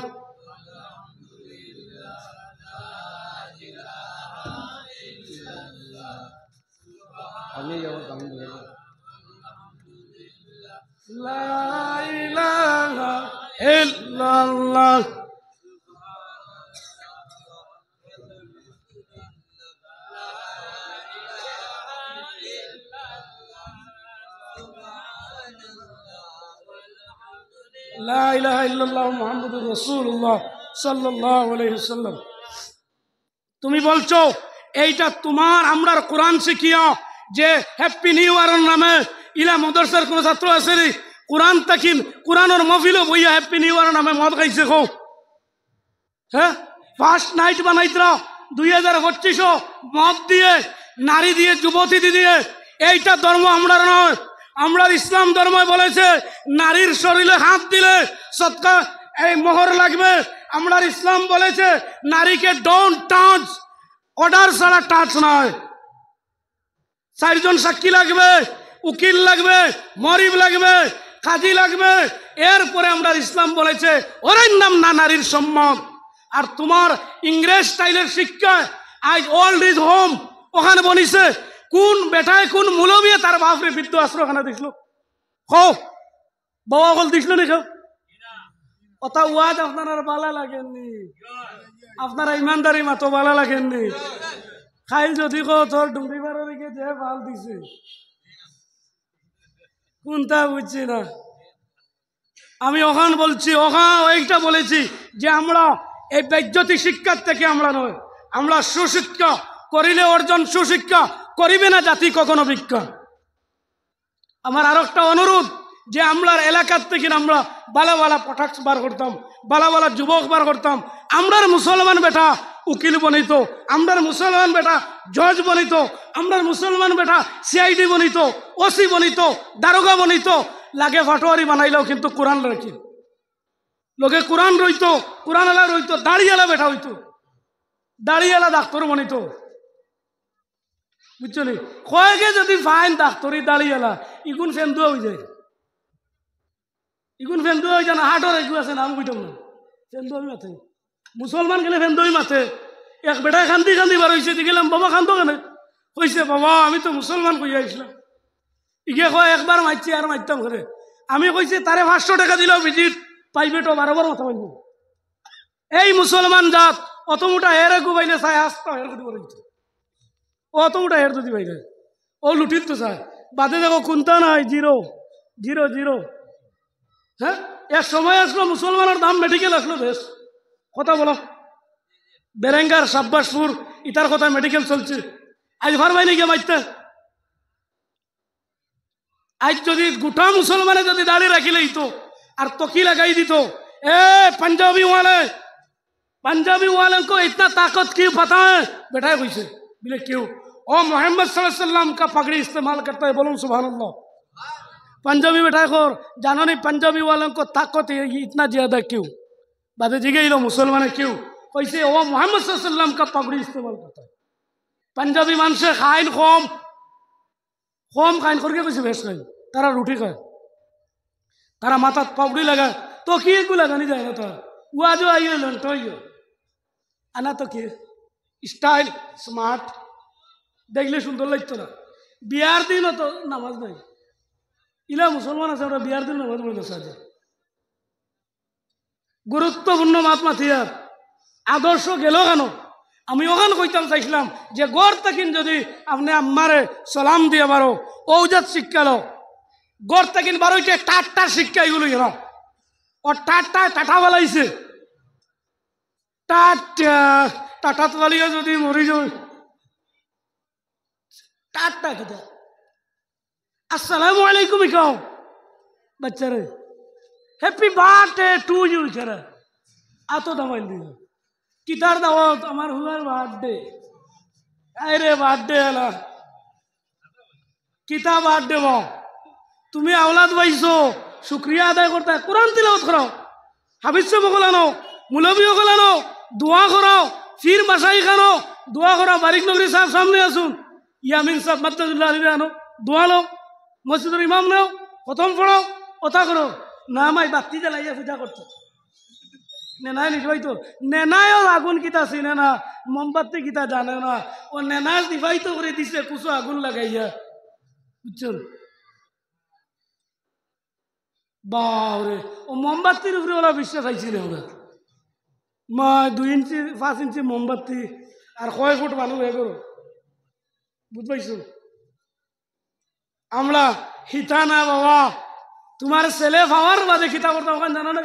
লা ইলাহা ইল্লাল্লাহ। লা ইলাহা ইল্লাল্লাহ মুহাম্মাদুর রাসূলুল্লাহ সাল্লাল্লাহু আলাইহি ওয়াসাল্লাম। তুমি বলছো এইটা তোমার আমরার কোরআন শিখিয়া যে হ্যাপি নিউ ইয়ারের নামে ইলা মাদ্রাসার কোন ছাত্র আছে রে কোরআন তাকিন কোরআনের মহফিলও বইয়া হ্যাপি নিউ ইয়ারের নামে মদ খাইছে কো? হ্যাঁ, ফার্স্ট নাইট বানাইতরা 2025 মদ দিয়ে, নারী দিয়ে, যুবতী দিয়ে। এইটা ধর্ম আমরার নয়। আমরার ইসলাম ধর্ম বলেছে নারীর শরীরে হাত দিলে সদকা এই মোহর লাগবে। আমরার ইসলাম বলেছে নারীকে ডোন্ট টাচ, অর্ডার ছাড়া টাচ নয়। 4 জন সাক্ষী লাগবে, উকিল লাগবে, মরিব লাগবে, কাজী লাগবে। এরপরে আমরা ইসলাম বলেছে ওর নাম না নারীর সম্মান। আর তোমার ইংরেজ স্টাইলের শিক্ষা আজ ওল্ড ইজ হোম ওখানে বনিছে কোন বেটায় কোন মুলবিয়ে তার বাপরে বৃদ্ধ আশ্রয়খানা দিছিল। কো বাবা বল দিছিল নি? কথা ওয়াজ আপনার বালা লাগেননি, আপনারা ইমানদারি মাতো বালা লাগেননি। খাইল যদি কো তোর ডুঙ্গি বারের দিকে যে ভাল দিছে কোনটা বুঝছি না। আমি ওখান বলছি, ওখান ওইটা বলেছি যে আমরা এই বেজ্জতি শিক্ষার থেকে আমরা নয়, আমরা সুশিক্ষা করিলে অর্জন সুশিক্ষা করিবে না জাতি কখনো ভিক্ষা। আমার আর একটা অনুরোধ যে আমরা এলাকার থেকে আমরা বালা বালা পটাক্স বার করতাম, বালা বালা যুবক বার করতাম। আমরার মুসলমান বেটা উকিল বনিত, আমরার মুসলমান বেটা জজ বনিত, আমরার মুসলমান বেটা সিআইডি বনিত, ওসি বনিত, দারোগা বনিত। লাগে ফাটোয়ারি বানাইলেও কিন্তু কোরআন রাখি লোকে কোরআন রইতো, কোরআন এলা রইতো, দাড়িয়ালা বেটা হইতো, দাড়িয়ালা ডাক্তার বনিত। বুঝছো নি? কয়েকে যদি ফাইন ডাক্তারি দাড়িয়ালা ইগুন ফেন্দুয়া হয়ে যায়, ইগুন ফেন্দুয়া হয়ে যায় না। হাটর এগু আছে নাম বুঝতাম না, ফেন্দুয়াই মাথে। মুসলমান গেলে ফেন্দুয়াই মাথে। এক বেটায় কান্দি কান্দি বার হয়েছে, গেলাম বাবা কান্দ কেন? কইছে বাবা আমি তো মুসলমান কইয়া আসলাম। ইগে কয় একবার মারছি আর মারতাম করে। আমি কইছি তারে 500 টাকা দিলেও ভিজিট প্রাইভেটও 12 বার মাথা মারব। এই মুসলমান জাত অত মোটা হেরে গুবাইলে চাই আসতো হের করি বলেছে, অত মোটা হের যদি বাইরে ও লুটির তো চায় বাদে দেখো কোনটা নাই 0 0 0। হ্যাঁ, এক সময় আসলো মুসলমানের দাম মেডিকেল আসলো বেশ। কথা বলো বেরেঙ্গার, সাব্বাসপুর ইটার কথা মেডিকেল চলছে আজ ভারবাই নাকি মাইতে আজ যদি গোটা মুসলমানে যদি দাঁড়িয়ে রাখিলেই তো আর তকি লাগাই দিত ए पंजाबी वाले को इतना ताकत क्यों पता है बेटा कैसे बोले क्यों ओ मोहम्मद सल्लल्लाहु अलैहि वसल्लम का पगड़ी इस्तेमाल करता है बोलो सुभान अल्लाह पंजाबी बेटा को जानो नहीं पंजाबी वालों को ताकत इतना ज्यादा क्यों बातें जिगे लो मुसलमान क्यों कैसे ओ मोहम्मद सल्लल्लाहु अलैहि वसल्लम का पगड़ी इस्तेमाल करता है पंजाबी मान से खाइन खोम खोम खाइन करके कैसे भेज खाए तारा रोटी खाए तारा माथा पगड़ी लगा तो কি গুলা জানি যায় না তো ওয়াজও আইও লন্ট হইও আনা তো কি স্টাইল স্মার্ট দেখলে সুন্দর লাগতো না বিয়ার দিনও তো নামাজ নাই ইলা মুসলমান আছে ওরা বিয়ার দিন নামাজ পড়ে বসে আছে গুরুত্বপূর্ণ মাত মাথিয়ার আদর্শ গেল কেন আমি ওখানে কইতাম চাইছিলাম যে গড় তাকিন যদি আপনি আম্মারে সালাম দিয়ে বারো ঔজাত শিক্ষালো গড় তাকিন বারোইটা টাটটার শিক্ষা এগুলো গেল और टाटा टाटा वाला इसे टाटा टाटा तो वाली जो दी मोरी जो टाटा किधर अस्सलाम वालेकुम इकाओ बच्चे रे हैप्पी बर्थडे टू यू चरा आ तो दवाई दी किधर दवा हमार हुआ बर्थडे अरे बर्थडे वाला किता बर्थडे वो तुम्हें औलाद वाइसो शुक्रिया आदाय करता है कुरान तिलावत कराओ हाफिज से बगलानो मुलवी बगलानो दुआ कराओ फिर मशाई खानो दुआ कराओ बारिक नगरी साहब सामने आसुन यामिन साहब मद्दुल्लाह अलैहि आनो दुआ लो मस्जिद इमाम नाओ प्रथम पढ़ो ओता करो ना माई बाती জ্বালাইয়া পূজা করতে নেনাই নিবাই তো নেনায়ও আগুন কিতা চিনে না মোমবাতি কিতা জানে না ও নেনা দিবাই তো করে দিছে কুসো আগুন লাগাইয়া বুঝছেন बावरे ओ मोमबत्तीर ऊपर वाला विश्वास आइছিল ওরা মা 2 ইঞ্চি 5 ইঞ্চি মোমবাতি আর কয় ফুট মানুষ হয়ে গেল বুঝবাইছো আমরা হিতা না বাবা তোমার ছেলে পাওয়ার বাদে খিতা করতে ওখানে জানো না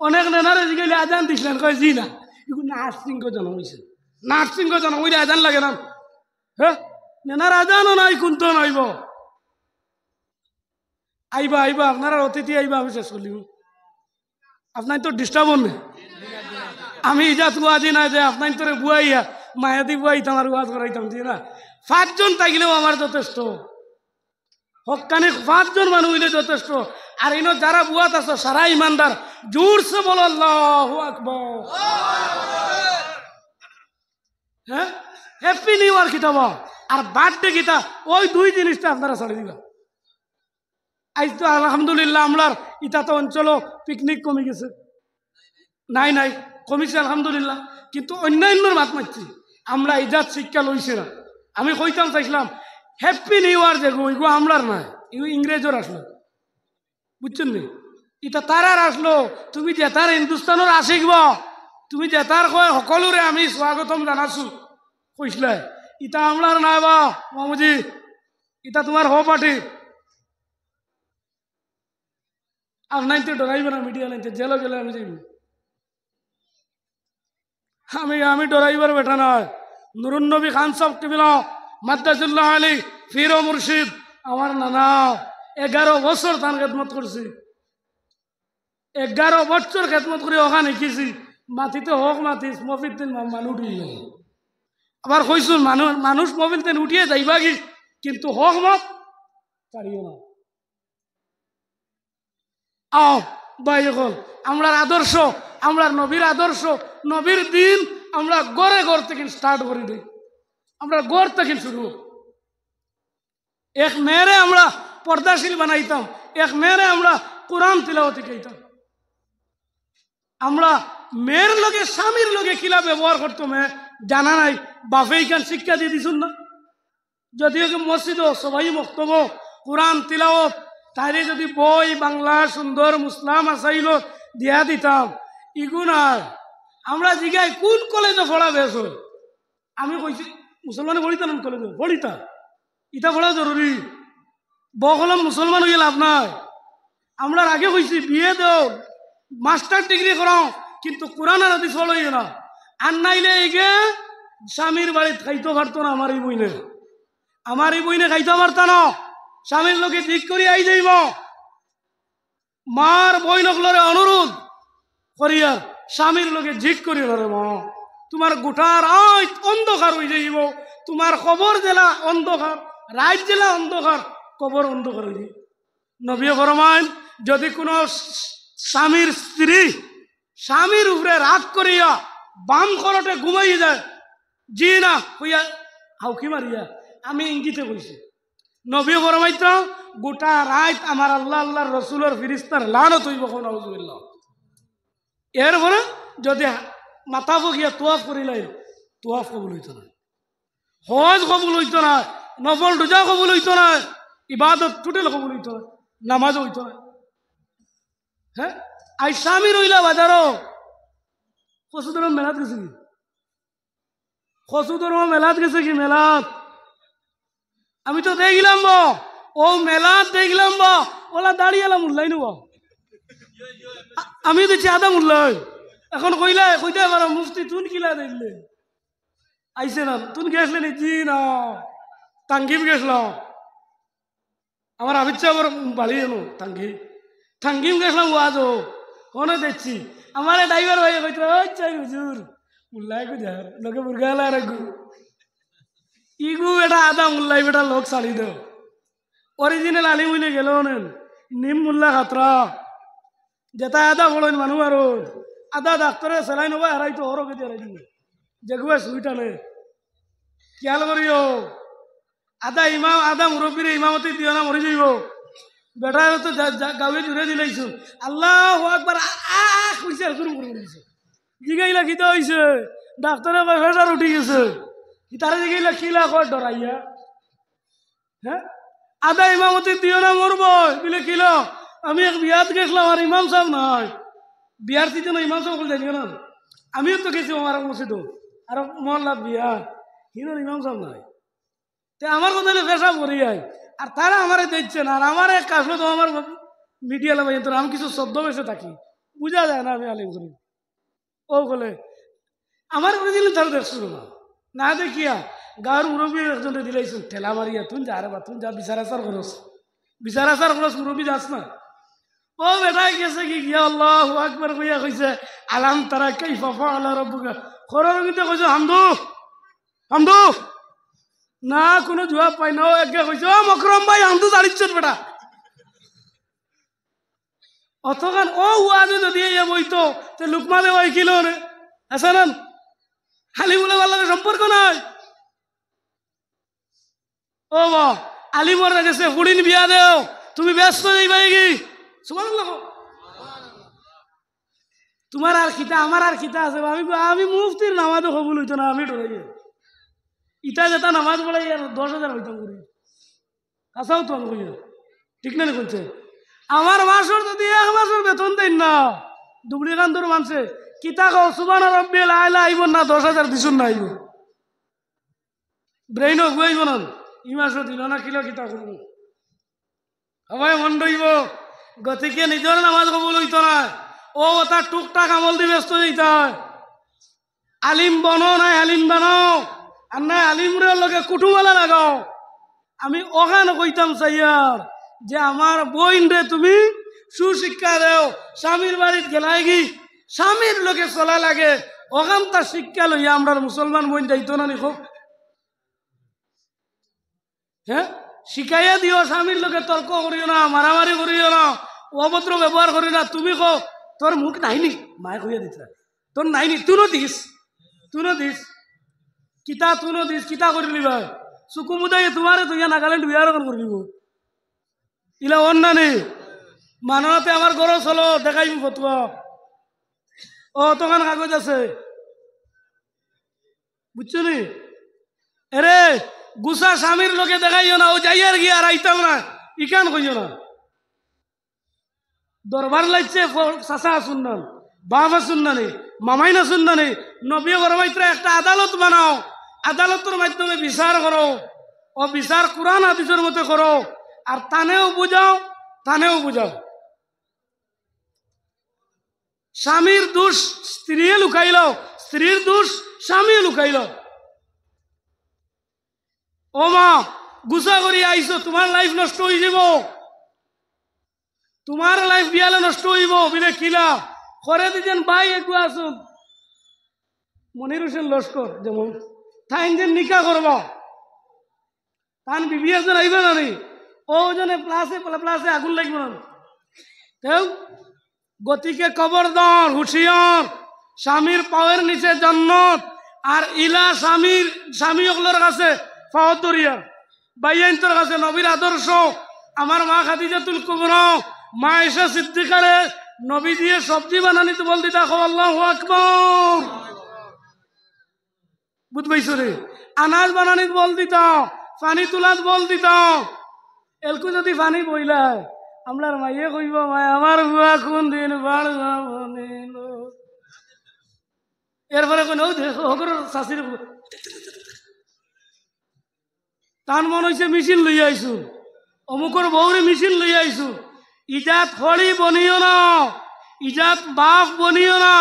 অনেক নেনারে জিগাইলে আজান দিছিলেন কয় জি না এগুলো নার্সিং কো জানা হইছে নার্সিং কো জানা হইলে আজান লাগে না হ্যাঁ নেনার আজানও নাই কোনতো নাইব আইবা আইবা আপনারা অতিথি আইবা আমি শেষ করলি আপনার তো ডিস্টার্ব হন আমি ইজাত বুয়াজি না যে আপনার তোরে বুয়াইয়া মায়াদি বুয়াইতাম আর ওয়াজ করাইতাম জি না 5 জন থাকলেও আমার যথেষ্ট হকানি 5 জন মানুষ হইলে যথেষ্ট আর ইনো যারা বুয়াত আছে সারা ইমানদার জোরসে বলো আল্লাহু আকবার হ্যাঁ হ্যাপি নিউ ইয়ার কিতাব আর বার্থডে কিতা ওই দুই জিনিসটা আপনারা ছাড়ি দিবা আজ তো আলহামদুলিল্লাহ আমরার ইটা তো অঞ্চল পিকনিক কমে গেছে নাই নাই কমিছে আলহামদুলিল্লাহ কিন্তু অন্যান্যর মাত মারছি আমরা ইজাত শিক্ষা লইছে না আমি কইতাম চাইছিলাম হ্যাপি নিউ ইয়ার যে গো আমরার নাই এগুলো ইংরেজর আসলো বুঝছেন নি ইটা তারার আসলো তুমি জেতার হিন্দুস্তানের আসিকব তুমি জেতার কয় সকলোরে আমি স্বাগতম জানাছো কইসলে ইটা আমরার নাই বা মামুজি ইটা তোমার হো পার্টি আপনার তো ডরাইবে না মিডিয়া লাইনতে জেলে গেলে আমি যাইব আমি ডরাইবার বেটা নয় নুরুন নবী খান সাহেব টিবিল মাদ্দাজুল্লাহ আলী ফির ও মুর্শিদ আমার নানা 11 বছর তার খেদমত করছি 11 বছর খেদমত করে ওখানে শিখেছি মাটিতে হোক মাটি মফিল তেন মানুষ উঠিয়ে আবার কইসুন মানুষ মফিল তেন উঠিয়ে যাইবা কি কিন্তু হোক মত ছাড়িও না আও ভাই এখন আমরা আদর্শ আমরা নবীর আদর্শ নবীর দিন আমরা গড়ে ঘর থেকে স্টার্ট করে দিই আমরা গড় থেকে শুরু এক মেয়েরে আমরা পর্দাশীল বানাইতাম এক মেয়েরে আমরা কোরআন তিলাওয়াত শিখাইতাম আমরা মেয়ের লগে স্বামীর লগে কিলা ব্যবহার করতাম জানা নাই বাপে এইখান শিক্ষা দিয়ে দিছুন না যদিও মসজিদ সবাই বক্তব্য কোরআন তিলাওয়াত তাইলে যদি বই বাংলা সুন্দর মুসলাম আসাইল দিয়া দিতাম ইগুনার আমরা জিগাই কোন কলেজে পড়া বেশ আমি কইছি মুসলমানে পড়িতাম কলেজে পড়িতা ইটা পড়া জরুরি বকলম মুসলমান হয়ে লাভ নাই আমরা আগে কইছি বিয়ে দেও মাস্টার ডিগ্রি করাও কিন্তু কোরআন আর হাদিস পড়াইও না আর নাইলে এগে স্বামীর বাড়িতে খাইতে পারতো না আমার এই বইনে খাইতে পারত না স্বামীর লোকে ঠিক করি আই যাইব মার বইনকলরে অনুরোধ করিয়া স্বামীর লোকে ঠিক করি রে মা তোমার গোটার অন্ধকার হয়ে যাইব তোমার খবর জেলা অন্ধকার রাত জেলা অন্ধকার কবর অন্ধকার হয়ে যাই নবী ফরমান যদি কোনো স্বামীর স্ত্রী স্বামীর উপরে রাগ করিয়া বাম করটে ঘুমাই যায় জি না হইয়া হাউকি মারিয়া আমি ইঙ্গিতে কইছি নবী ফরমাইত গোটা রাত আমার আল্লাহর রসুলের ফিরিস্তার লানত হইব নাউজুবিল্লাহ এরপরে যদি মাথা বগিয়া তোয়াফ করিলাই তোয়াফ কবুল হইত না হজ কবুল হইত না নফল রোজা কবুল হইত না ইবাদত টোটাল কবুল হইত না নামাজও হইত না হ্যাঁ আই স্বামী রইলা বাজারও কসুদরম মেলাত গেছে কি কসুদরম মেলাত গেছে কি মেলাত আমি তো দেখলাম ও মেলাত দেখলাম ওলা দাঁড়িয়ে এলাম উল্লাই নেব আমি দেখছি আদা উল্লাই এখন কইতে পারো মুফতি তুন কিলা দেখলে আইসে না তুন গেছলে নি জি না টাঙ্গিম গেছলাম আমার আবিচ্ছা আমার বাড়ি এলো টাঙ্গিম গেছলাম ওয়াজও কোনে দেখছি আমার ড্রাইভার ভাই কইতে ওই চাই হুজুর উল্লাই কই যার লোকে মুরগালা রাখু ইগু বেটা আদা উল্লাই বেটা লোক ছাড়ি দেও অরিজিনাল আলিম হইলে গেল নিম মুল্লা খাতরা যেটা আদা বড় মানুষ আর আদা ডাক্তারে সেলাই নবা হারাইতো ওর কেটে হারাই দিব যেগুয়া সুইটা নে খেয়াল করিও আদা মুরব্বীর ইমামতি দিও না মরি যাইব বেটা তো গাঁৱে জুড়ে দিলাইছো আল্লাহ একবার কইছে শুরু করে দিছে জিগাইলা কিতা হইছে ডাক্তারে কয় প্রেসার উঠি গেছে তারা জিগাইলা কিলা কয় ডরাইয়া হ্যাঁ আদা ইমামতি দিও না মরব বলে কিলো আমি এক বিয়াত গেছিলাম আর ইমাম সাহেব নয় বিয়ার সিজন ইমাম সাহেব বলে জানি না আমিও তো গেছি আমার মসজিদ আর মহল্লার বিয়া হিনোর ইমাম সাহেব নয় তে আমার কথা পেশা করি আর তারা আমারে দেখছে না আর আমার এক কাজ তো আমার মিডিয়া লাগাই তো আমি কিছু শব্দ বেসে থাকি বুঝা যায় না আমি আলিম করি ও বলে আমার করে দিলেন তারা দেখছো না দেখিয়া গাঁর মুরব্বী একজনে দিলাইছেন ঠেলা মারিয়া তুই যা রে বা তুই যা বিচার আচার খরচ মুরব্বী যাস না ও বেটাই গেছে কি গিয়া আল্লাহু আকবার কইয়া কইছে আলাম তারা কাইফা ফাআলা রাব্বুকা খরর কিন্তু কইছে হামদু না কোনো জবাব পাই না একে কইছে ও মকরম ভাই হামদু দাঁড়িয়েছেন বেটা অতখান ও ওয়াজে যদি ইয়ে বইতো তে লুকমা দেওয়া কিলো রে হাসানান আলিমুল আল্লাহর সম্পর্ক নাই ও বা আলিমর গেছে হুড়িন বিয়া দেও তুমি ব্যস্ত যাইবা কি সুবহানাল্লাহ তোমার আর খিতা আমার আর খিতা আছে আমি মুফতির নামাজও কবুল হইতো না আমি ডরাই ইটা যেটা নামাজ পড়াই আর 10,000 হইতাম করি কাছাও তো আমি কইয়া ঠিক না কইছে আমার মাসর যদি 1 মাসের বেতন দেন না দুবড়ি কান্দর মানছে কিতা কও সুবহান রাব্বিল আলা আইব না 10,000 দিছুন না আইব ব্রেইন গুয়াইব না ই মাসও দিল না কিলো কিতা করব সবাই মন রইব গতিকে নিজের নামাজ কবুল হইতো না ও তার টুকটাক আমল দিয়ে ব্যস্ত যেতে আলিম বনো নাই আলিম বানাও আর নাই আলিমরে লগে কুটুমালা লাগাও আমি ওখানে কইতাম চাইয়ার যে আমার বইন রে তুমি সুশিক্ষা দেও স্বামীর বাড়িতে গেলাই গি স্বামীর লোকে চলা লাগে ওখান তার শিক্ষা লইয়া আমরা মুসলমান বইন যাইতো না নিখো হ্যাঁ শিখাইয়া দিও স্বামীর লোকে তর্ক করিও না মারামারি করিও না অভদ্র ব্যবহার করি না তুমি কো তোর মুখ নাইনি মায়ে কইয়া দিত তোর নাইনি তুনো দিস কিতা তুনো দিস কিতা করিলি ভাই সুকুমুদাই তোমারে তুই নাগাল্যান্ড বিয়ার করিব ইলা অন্যানি মাননাতে আমার ঘর চলো দেখাইব ফতুয়া ও তখন কাগজ আছে বুঝছো নি এরে গুসা স্বামীর লোকে দেখাইও না ও যাইয়ার গিয়া আর আইতাম না ইকান কইও না দরবার লাগছে চাচা শুননান বাবা শুননানি মামাই না শুননানি নবী গরমাইত্রে একটা আদালত বানাও আদালতের মাধ্যমে বিচার করো ও বিচার কোরআন হাদিসের মতে করো আর তানেও বুঝাও স্বামীর দোষ স্ত্রী লুকাইল স্ত্রীর দোষ স্বামী লুকাইল ও মা গুছা করি আইছো, তোমার লাইফ নষ্ট হয়ে যাব, তোমার লাইফ বিয়ালে নষ্ট হইব বিলে কিলা করে দিছেন ভাই একটু আসুন মনির হোসেন লস্কর যেমন তাই যে নিকা করব তান বিবি একজন আইবে না নি ও জনে প্লাসে আগুন লাগবে না কেউ গতিকে খবরদার হুঁশিয়ার স্বামীর পাওয়ের নিচে জান্নাত আর ইলা স্বামী ওগুলোর কাছে পাওয়ার দরিয়া বাইয়াইন্তর কাছে নবীর আদর্শ আমার মা খাদিজাতুল কুবরা মা আয়েশা সিদ্দিকারে নবী দিয়ে সবজি বানানি তো বল দিতা আল্লাহু আকবার বুঝ পাইছো রে আনাজ বানানি বল দিতা পানি তুলাত বল দিতা এলকু যদি পানি বইলা আমলার মাইয়ে কইব মাই আমার বুয়া কোন দিন বাড় বনিল এরপরে কোন হকর শাশির তান মন হইছে মিছিল লই আইছু অমুকর বউরে মিছিল লই আইছু ইজাত খড়ি বনিও না ইজাত বাপ বনিও না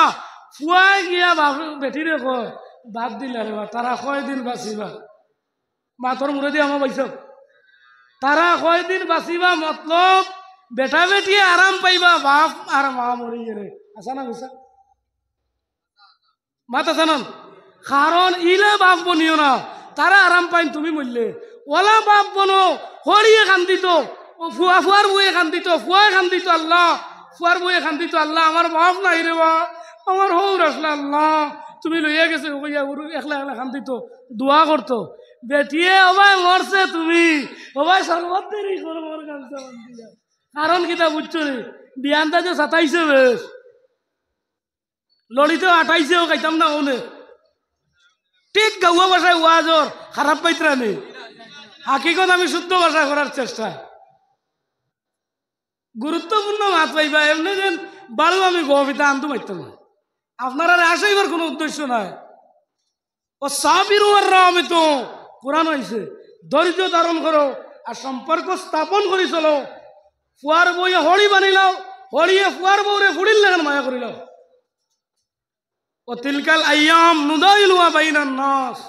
ফুয়াই গিয়া বাপ বেটিরে কয় বাদ দিলা রে তারা কয়দিন বাঁচিবা মাতর মুড়ে দিয়ে আমার বাইছ তারা কয়দিন বাঁচিবা মতলব বেটা বেটিয়ে আরাম পাইবা বাপ আর মা মরি গেলে আসা না বুঝা মাত আছে না কারণ ইলে বাপ বনিও না তারা আরাম পাইন তুমি মরলে ওলা বাপ বনো হরিয়ে কান্দিত ফুয়ার বইয়ে কান্দিত ফুয়ায় কান্দিত আল্লাহ ফুয়ার বইয়ে কান্দিত আল্লাহ আমার বাপ নাই রে বা আমার হৌর আসলে আল্লাহ তুমি লইয়া গেছে একলা একলা কান্দিত দোয়া করতো বেটিয়ে ওবাই মরছে তুমি ওবাই সর্বত দেরি করো মোর কান্দা কারণ কিতা বুঝছো রে বিয়ানটা যে 27 বেশ ললিত 28 খাইতাম না ওনে ঠিক গাওয়া ভাষায় ওয়াজর খারাপ পাইতরা নেই হাকিকত আমি শুদ্ধ ভাষা করার চেষ্টা গুরুত্বপূর্ণ মাত পাইবা এমনি যেন বাড়ু আমি গবিতা আনতে পারতাম না আপনারা আসাইবার কোনো উদ্দেশ্য নাই ও সাবিরু আর রামিত কোরআন হইছে ধৈর্য ধারণ করো আর সম্পর্ক স্থাপন করি চলো ফুয়ার বইয়ে হড়ি বানিলাও হড়িয়ে ফুয়ার বউরে ফুড়িল লেখান মায়া করিলাও ও তিলকাল আইয়াম নুদাইলুয়া বাইনান নাস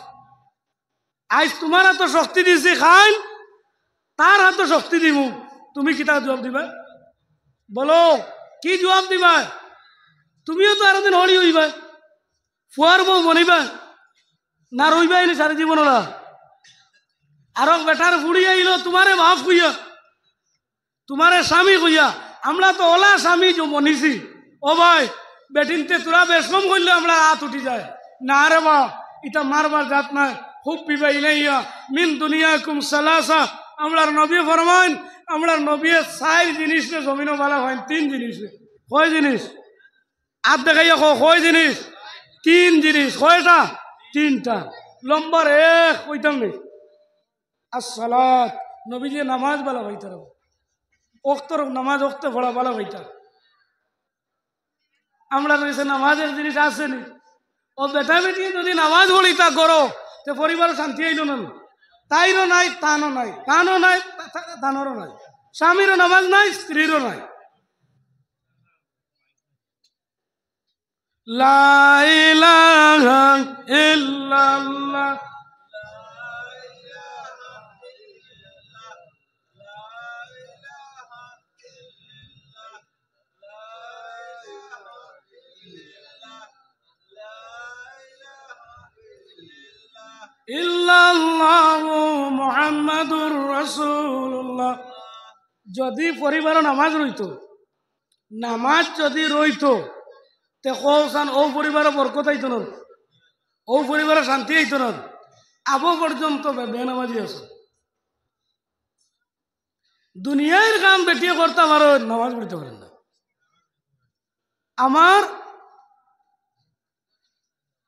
আজ তোমার হাত শক্তি দিছি খান তার হাত শক্তি দিব তুমি কি তার জবাব দিবা বলো কি জবাব দিবা তুমিও তো আরো দিন হড়ি হইবা ফুয়ার বউ বনিবা না রইবা এনে সারা জীবন ওরা আরো বেটার ফুড়ি আইলো তোমারে বাপ কইয়া তোমারে স্বামী কইয়া আমরা তো ওলা স্বামী যে বনিছি ও ভাই বেটিনতে তোরা বেশম করলে আমরা হাত উঠি যায় না রে বা এটা মারবার জাত নাই খুব পিবা ইলাইয়া মিন দুনিয়াকুম সালাসা আমরার নবী ফরমান আমরার নবী 4 জিনিস নে জমিনো বালা হয় 3 জিনিস কয় জিনিস আপ দেখাইয়া কয় জিনিস 3 জিনিস কয়টা 3টা নম্বর 1 কইতাম নেই আসসালাত নবী যে নামাজ বালা হইতার ওক্তর নামাজ ওক্তে পড়া বালা হইতা আমরা রয়েছে নামাজের জিনিস আসেনি ও বেটা বেটি যদি নামাজ পড়িতা করো তো পরিবার শান্তি আইল না তাইরও নাই তানও নাই তানও নাই তানোরও নাই স্বামীরও নামাজ নাই স্ত্রীরও নাই লা ইলাহা ইল্লাল্লাহ ইল্লাল্লাহু মুহাম্মাদুর রাসূলুল্লাহ যদি পরিবার নামাজ রইতো নামাজ যদি রইতো তে কৌসান ও পরিবার বরকত আইতো না ও পরিবার শান্তি আইতো না আবো পর্যন্ত বেনামাজি আছে দুনিয়ার কাম বেটিয়ে করতে পারো নামাজ পড়তে পারেন না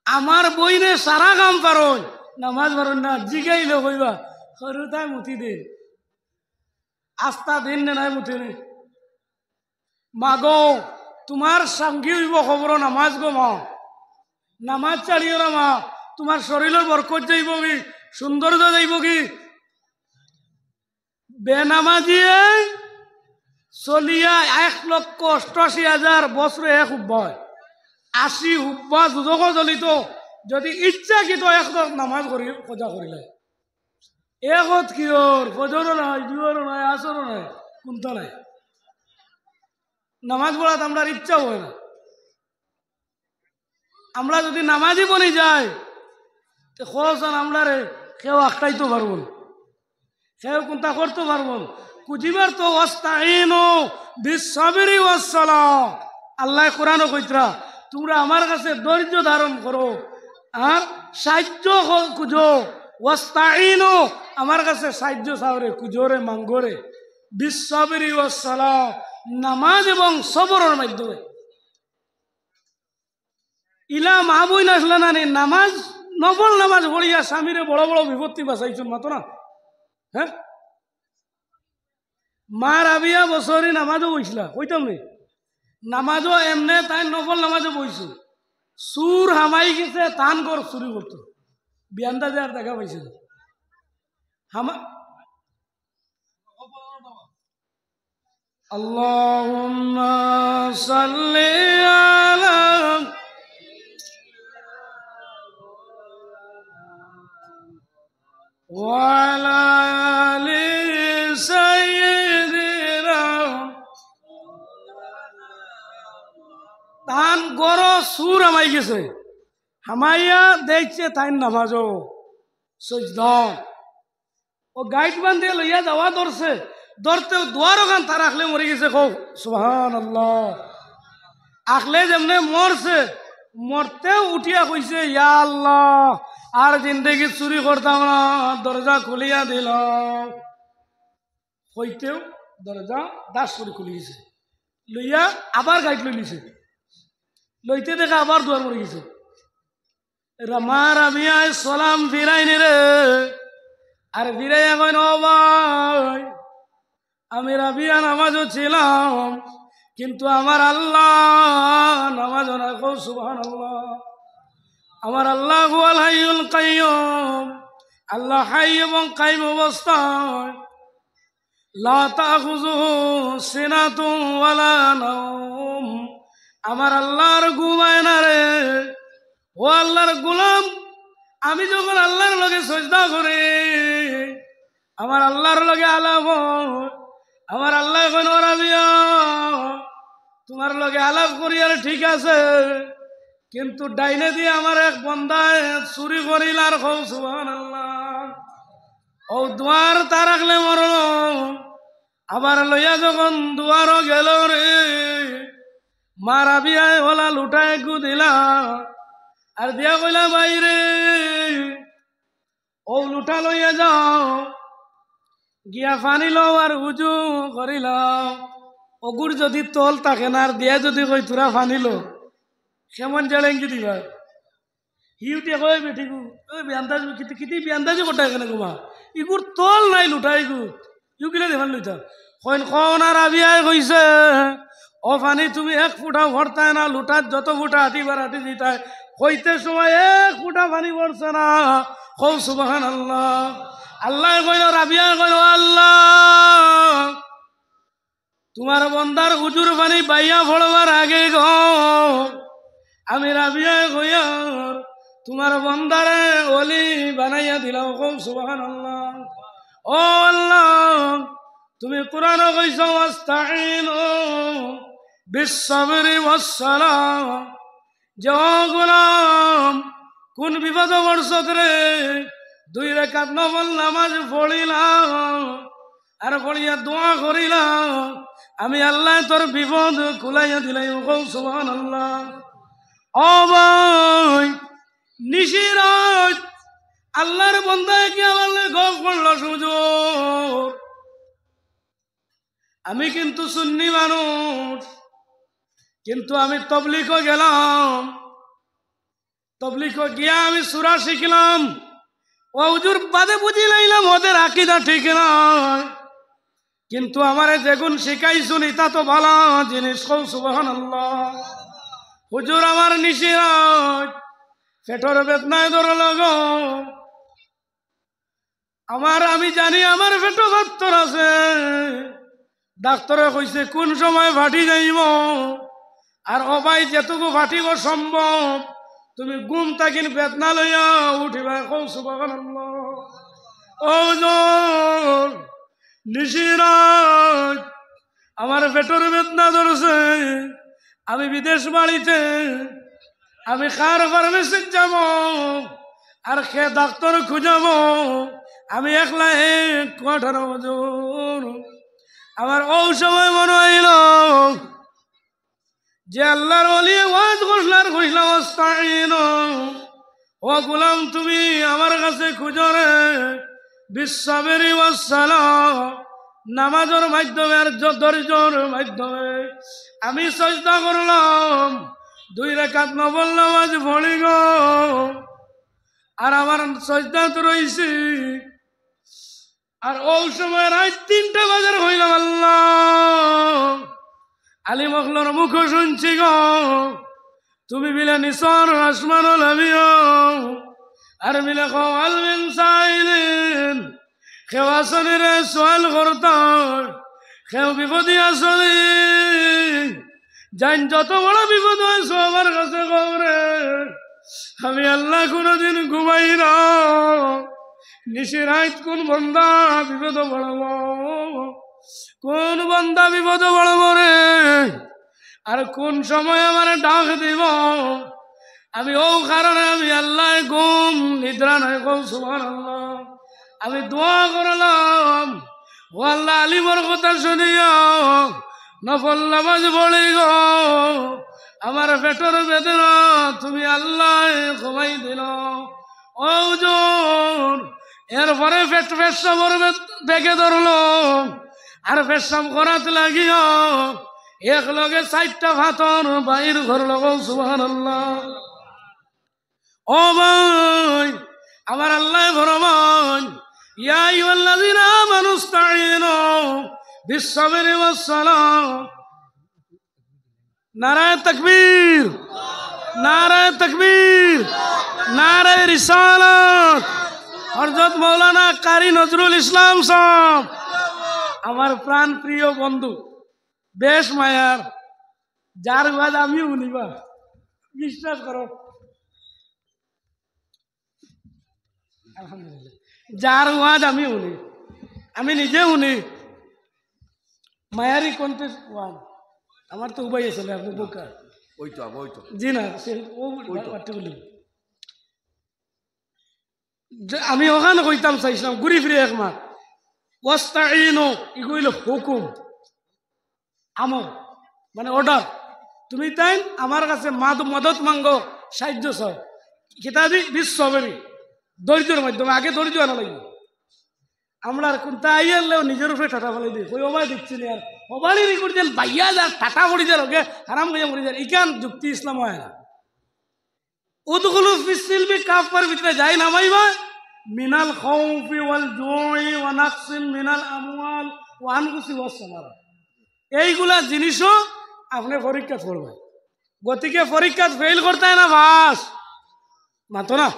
আমার বইনে সারা কাম পারো নামাজ পারেন না জিগাইলে কইবা সরু তাই মুঠি দিন আস্থা দিন নে নাই মুঠি নে মা গো তোমার সঙ্গী হইব খবর নামাজ গো মা নামাজ চালিও না মা তোমার শরীরের বরকত যাইব কি সৌন্দর্য যাইব কি বেনামাজিয়ে চলিয়া 1,88,000 বছরে এক উব্বায় 80 হুব্বা যুজক জ্বলিত যদি ইচ্ছাকৃত এক নামাজ করি পূজা করিলে এগত কিওর ফজরও নাই জুহরও নাই আসরও নাই কোনটা নাই নামাজ পড়াতে আমরা ইচ্ছা হয় না আমরা যদি নামাজই বনে যাই তো খরচান আমরা রে কেউ আখটাইতে পারব না কেউ কোনটা করতে পারব না কুজিবার তো ওয়াস্তাইনু বিসসাবরি ওয়াসসালাহ আল্লাহ কোরআনও কইতরা তোমরা আমার কাছে ধৈর্য ধারণ করো আর সাহায্য খুঁজো ওয়াস্তাইনু আমার কাছে সাহায্য চাওরে খুঁজোরে মাঙ্গরে বিসসাবরি ওয়াসসালাহ নামাজ এবং সবরের মাধ্যমে ইলা মাহবুই আসলে না নামাজ নফল নামাজ পড়িয়া স্বামীরে বড় বড় বিপত্তি বাঁচাইছ মাতো না হ্যাঁ মা রাবিয়া বছরে নামাজও বইছিলা কইতাম নি নামাজও এমনে তাই নফল নামাজও বইছো সুর হামাই গেছে তান কর চুরি করতো বিয়ান্দা যে আর দেখা পাইছিল হামা আল্লাহুম্মা সাল্লি আলা ওয়ালা আলি সাইয়্যিদিনা তান গর সুর হামাই গেছে হামাইয়া দেখছে তাই নামাজও সজদা ও গাইড বান্ধিয়ে লইয়া যাওয়া ধরছে ধরতেও দুয়ার ওখান তার আখলে মরে গেছে কো সুবহানাল্লাহ আখলে যেমনে মরছে মরতেও উঠিয়া কইছে ইয়া আল্লাহ আর জিন্দেগি চুরি করতাম না দরজা খুলিয়া দিল হইতেও দরজা দাস করে খুলে গেছে লইয়া আবার গাইড লই লিছে লইতে দেখা আবার দুয়ার মরে গেছে মা রাবিয়ায় সালাম ফিরাইনি রে আর ফিরাইয়া কইন ও ভাই আমি রাবিয়া নামাজও ছিলাম কিন্তু আমার আল্লাহ নামাজও না কও সুবহানাল্লাহ আমার আল্লাহ হুয়াল হাইয়ুল কাইয়্যুম আল্লাহ হাই এবং কাইয়্যুম অবস্থায় লা তাখুযুহু সিনাতুন ওয়ালা নাওম আমার আল্লাহর ঘুমায় না রে ও আল্লাহর গোলাম আমি যখন আল্লাহর লগে সজদা করি আমার আল্লাহর লগে আলাপ আমার আল্লাহ এখন রাবিয়া তোমার লগে আলাপ করি আর ঠিক আছে কিন্তু ডাইনে দিয়ে আমার এক বন্দায় চুরি করিল আর কও সুবহানাল্লাহ ও দুয়ার তার রাখলে মরল আবার লইয়া যখন দুয়ারও গেল রে মা রাবিয়ায় ওলা লুটায় গু দিলা আর দিয়া কইলা বাইরে ও লুটা লইয়া যাও গিয়া পানি লও আর উজু করিলাম অগুর যদি তল থাকে না আর দিয়া যদি কই তোরা পানি লো কেমন জেলেঙ্গি দিবা হিউটে কয় বেঠিকু ওই বিয়ান্দাজ কিতি বিয়ান্দাজও গোটা এখানে গোমা ইগুর তল নাই লুটা ইগু ইউ কিলে দেখান লইতা কইন কোন আর আবিয়ায় কইছে ও পানি তুমি এক ফুটা ভরতায় না লুটার যত ফুটা হাঁটিবার হাঁটি দিতায় হইতে সময় এক ফুটা পানি পড়ছে না কও সুবহানাল্লাহ আল্লাহ কইল রাবিয়া কইল আল্লাহ তোমার বন্দার হুজুর পানি বাইয়া ফড়বার আগে গো আমি রাবিয়া কইয়ার তোমার বন্দারে ওলি বানাইয়া দিলাও কও সুবহানাল্লাহ ও আল্লাহ তুমি কোরআন কইছো ওয়াস্তাইনু বিসসাবরি ওয়াসসালাহ যে গোলাম কোন বিপদ বর্ষত রে 2 রাকাত নফল নামাজ পড়িলাম আর পড়িয়া দোয়া করিলাম আমি আল্লাহ তোর বিপদ খুলাইয়া দিলাই কও সুবহানাল্লাহ ও ভাই নিশিরাত আল্লাহর বান্দায় কি আমার গপ করলো সুজোর আমি কিন্তু সুন্নি মানুষ কিন্তু আমি তবলিগও গেলাম তবলিগও গিয়া আমি সূরা শিখলাম ও হুজুর বাদে বুঝি লাইলাম ওদের আকীদা ঠিক নয় কিন্তু আমারে যেগুন শিখাইছুন এটা তো ভালো জিনিস কও সুবহানাল্লাহ হুজুর আমার নিশিরাত পেটর বেদনায় ধরল গো আমার আমি জানি আমার পেটো পাথর আছে ডাক্তারে কইছে কোন সময় ফাটি যাইব আর অবাই যেটুকু ফাটিব সম্ভব তুমি ঘুম থাকিন বেদনা লইয়া উঠিবা কও সুবহানাল্লাহ ওজন নিশিরাত আমার পেটের বেদনা ধরছে, আমি বিদেশ বাড়িতে, আমি কার ফার্মেসিত যাব আর খে ডাক্তার খুঁজাব, আমি একলা 18 বছর। আমার ও সময় মনে হইল যে আল্লাহর ওলি ওয়াজ ঘোষণার ঘোষণা অবস্থায় ও গোলাম তুমি আমার কাছে খুঁজো রে বিশ্ববেরি ওয়াসসালাম, নামাজের মাধ্যমে আর ধৈর্যের মাধ্যমে। আমি চেষ্টা করলাম 2 রাকাত নফল নামাজ পড়ি গো, আর আমার সজদাত রইছি। আর ওই সময় রাত 3টা বাজার হইলাম, আল্লাহ আলী মখলোর মুখ শুনছি গো, তুমি বিলে নিসর আসমানুল আমিও আর মিলে আলমিন চাইলেন কেউ আসনি রে সোয়াল করতাম, কেউ বিপদী আসনি জান, যত বড় বিপদ হয়েছ আমার কাছে খবরে। আমি আল্লাহ কোনদিন ঘুমাই না, নিশি রাত কোন বন্দা বিপদ বড়ব, কোন বন্দা বিপদ বড়ব রে, আর কোন সময় আমার ডাক দিব। আমি ও কারণে আমি আল্লাহ ঘুম নিদ্রা নয় কৌ সুবহানাল্লাহ। আমি দোয়া করলাম, ও আল্লাহ আলিমর কথা শুনিও নফল নামাজ পড়ি গো, আমার পেটের বেদনা তুমি আল্লাহ কমাই দিল। ওজন এরপরে পেশাবর বেগে ধরলো, আর পেশাব করাতে লাগিও এক লগে 4টা ভাতর বাইর ঘরল গো সুবহানাল্লাহ। ও ভাই আমার আল্লাহ ভরমান, ইয়া আইয়ুহাল্লাযীনা আমানু ইসতাঈনু বিস-সাবরি ওয়াস-সালাহ। নারায়ে তাকবীর, নারায়ে তাকবীর, নারায়ে রিসালাত। হযরত মাওলানা কারি নজরুল ইসলাম সাহেব আমার প্রাণ প্রিয় বন্ধু, বেশ মায়ার, যার ওয়াজ আমি শুনিবা, বিশ্বাস করো আলহামদুলিল্লাহ, যার ওয়াজ আমি শুনি, আমি নিজে শুনি। মায়ারি কোনতে ওয়াজ আমার তো উবাই আছে, আপনি বোকা জি না, আমি ওখানে কইতাম চাইছিলাম ঘুরি ফিরে এক মাস। ওয়াস্তাঈনু এগুলো হুকুম, আমর মানে অর্ডার। তুমি তাই আমার কাছে মদত মাঙ্গো, সাহায্য চাও, কিতাবি বিশ্ববেরি ধৈর্যের মাধ্যমে। আগে ধৈর্য আনা লাগবে। আমরা কোনটা আই আনলেও নিজের উপরে ঠাটা ফেলে দিই, ওই অবাই দেখছি না, আর অবারই রেকর্ড দেন বাইয়া যার টাটা পড়ি যার ওকে হারাম করে মরি যার, ইকান যুক্তি ইসলাম হয় না। উদখুলু ফিস-সিলমি কাফার ভিতরে যাই নামাইবা মিনাল খাউফি ওয়াল জুই ওয়া নাকসিন মিনাল আমওয়াল ওয়া আনফুসি ওয়াস সামারাত। এইগুলা জিনিসও আপনি পরীক্ষা করবেন। গতিকে পরীক্ষা ফেল করতে হয় না, পাস মাতো না,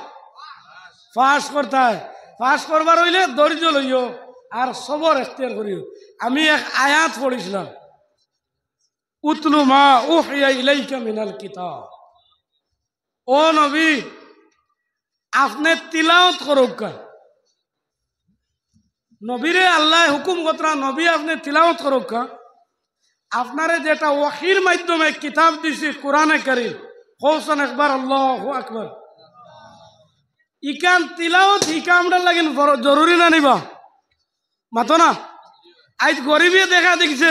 পাস করতে হয়। পাস করবার হইলে ধৈর্য লইও আর সবর এখতিয়ার করিও। আমি এক আয়াত পড়েছিলাম, উতলু মা উহিয়া ইলাইকা মিনাল কিতাব। ও নবী আপনি তিলাওয়াত করুক। নবীরে আল্লাহ হুকুম কতরা, নবী আপনি তিলাওয়াত করুক। আপনারে যেটা ওয়াহির মাধ্যমে কিতাব দিছি কোরআনে কারীম, হোসেন একবার আল্লাহু আকবার, ইকান তিলাওয়াত ইকামটা লাগিন জরুরি না নিবা মাতো না। আজ গরিবে দেখা দেখছে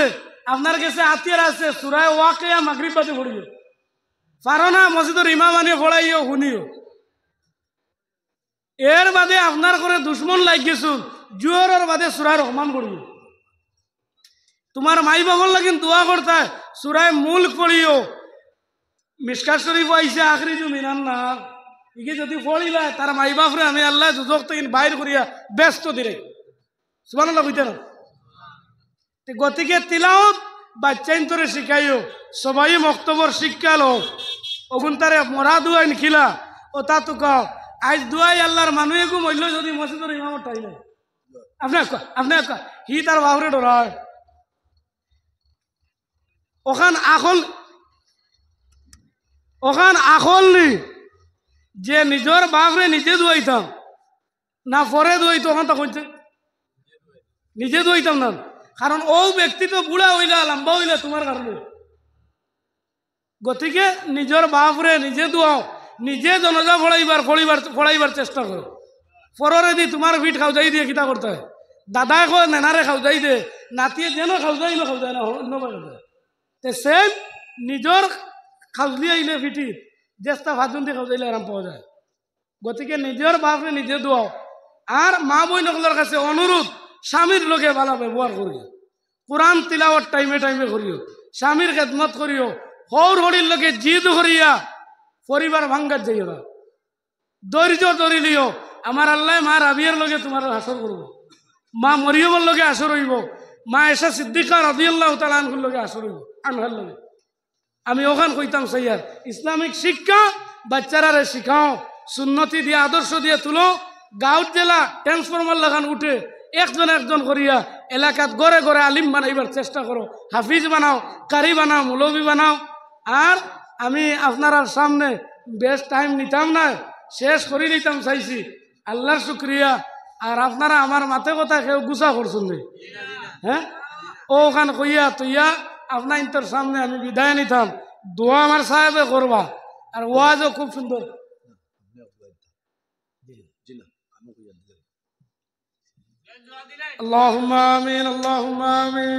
আপনার কাছে আতিয়ার আছে, সূরা ওয়াকিয়া মাগরিব বাদে পড়িও, পারো না মসজিদের ইমাম আনিয়ে পড়াইও শুনিও। এর বাদে আপনার করে দুশ্মন লাগ গেছুন, জুয়রের বাদে সূরা রহমান পড়িও। তোমার মাই বাবার লাগিন দোয়া করতে সূরা মুলক পড়িও। মিশকাত শরীফ আইসে আখরি জু মিনান না, ইকে যদি পড়িলা তার মাই বাপরে আমি আল্লাহ দুজক থেকে বাইর করিয়া ব্যস্ত দিলে সুবহানাল্লাহ কইতে না। গতিকে তিলাওয়াত বাচ্চাইন তোরে শিখাইও, সবাই মক্তবর শিক্ষালো, ওগুন তারে মরা দুয়াই নিখিলা ও তা তো কাও আজ দুয়াই আল্লাহর মানুষ গো মইল যদি মসজিদের ইমামত টাই না আপনি হি তার বাবরে ডরায় ওখান আখল নি যে নিজের বাপরে নিজে দুয়াইতাম, না পরে দই তখন তা কইতে নিজে দইতাম না, কারণ ও ব্যক্তি তো বুড়া হইলা লম্বা হইলা তোমার কারণে। গতিকে নিজের বাপরে নিজে দোয়াও, নিজে জনজা ফড়াইবার চেষ্টা করো। পরে দি তোমার ভিট খাও যাই দিয়ে কিতা করতে হয়, দাদায় কয় নেনারে খাও যাই দে, নাতিয়ে যেন খাও যায় না অন্য সেম নিজের খাউলি আইলে ফিটির জেস্তা ভাজুন্দি খাও যাইলে আরাম পাওয়া যায়। গতিকে নিজের বাপরে নিজে দোয়াও। আর মা বইনগুলোর কাছে অনুরোধ, স্বামীর লোকে ভালো ব্যবহার করিও, কোরআন তিলাওয়াত টাইমে টাইমে করিও, স্বামীর খেদমত করিও। হৌর হরির লোকে জিদ করিয়া পরিবার ভাঙ্গার যাইও না, ধৈর্য ধরি লিও। আমার আল্লাহ মা রাবিয়ার লগে তোমার হাসর করবো, মা মরিয়মের লগে আসর হইব, মা এসা সিদ্দিকা রাদিয়াল্লাহু তাআলা আনহুর লগে আসর হইব আনহার লগে। আমি ওখান কইতাম সাইয়ার ইসলামিক শিক্ষা বাচ্চারা শিখাও, সুন্নতি দিয়ে আদর্শ দিয়ে তুলো। গাঁত জেলা ট্রান্সফরমার লাগান উঠে একজন করিয়া এলাকাত গড়ে গড়ে আলিম বানাইবার চেষ্টা করো, হাফিজ বানাও, কারি বানাও, মৌলবী বানাও। আর আমি আপনার সামনে বেশ টাইম নিতাম না, শেষ করে নিতাম চাইছি, আল্লাহর শুক্রিয়া। আর আপনারা আমার মাথে কথা কেউ গুছা করছেন নি, হ্যাঁ ওখান কইয়া তুইয়া আপনার ইন্তর সামনে আমি বিদায় নিতাম। দোয়া আমার সাহেবে করবা, আর ওয়াজও খুব সুন্দর। আল্লাহুম্মা আমিন, আল্লাহুম্মা আমিন।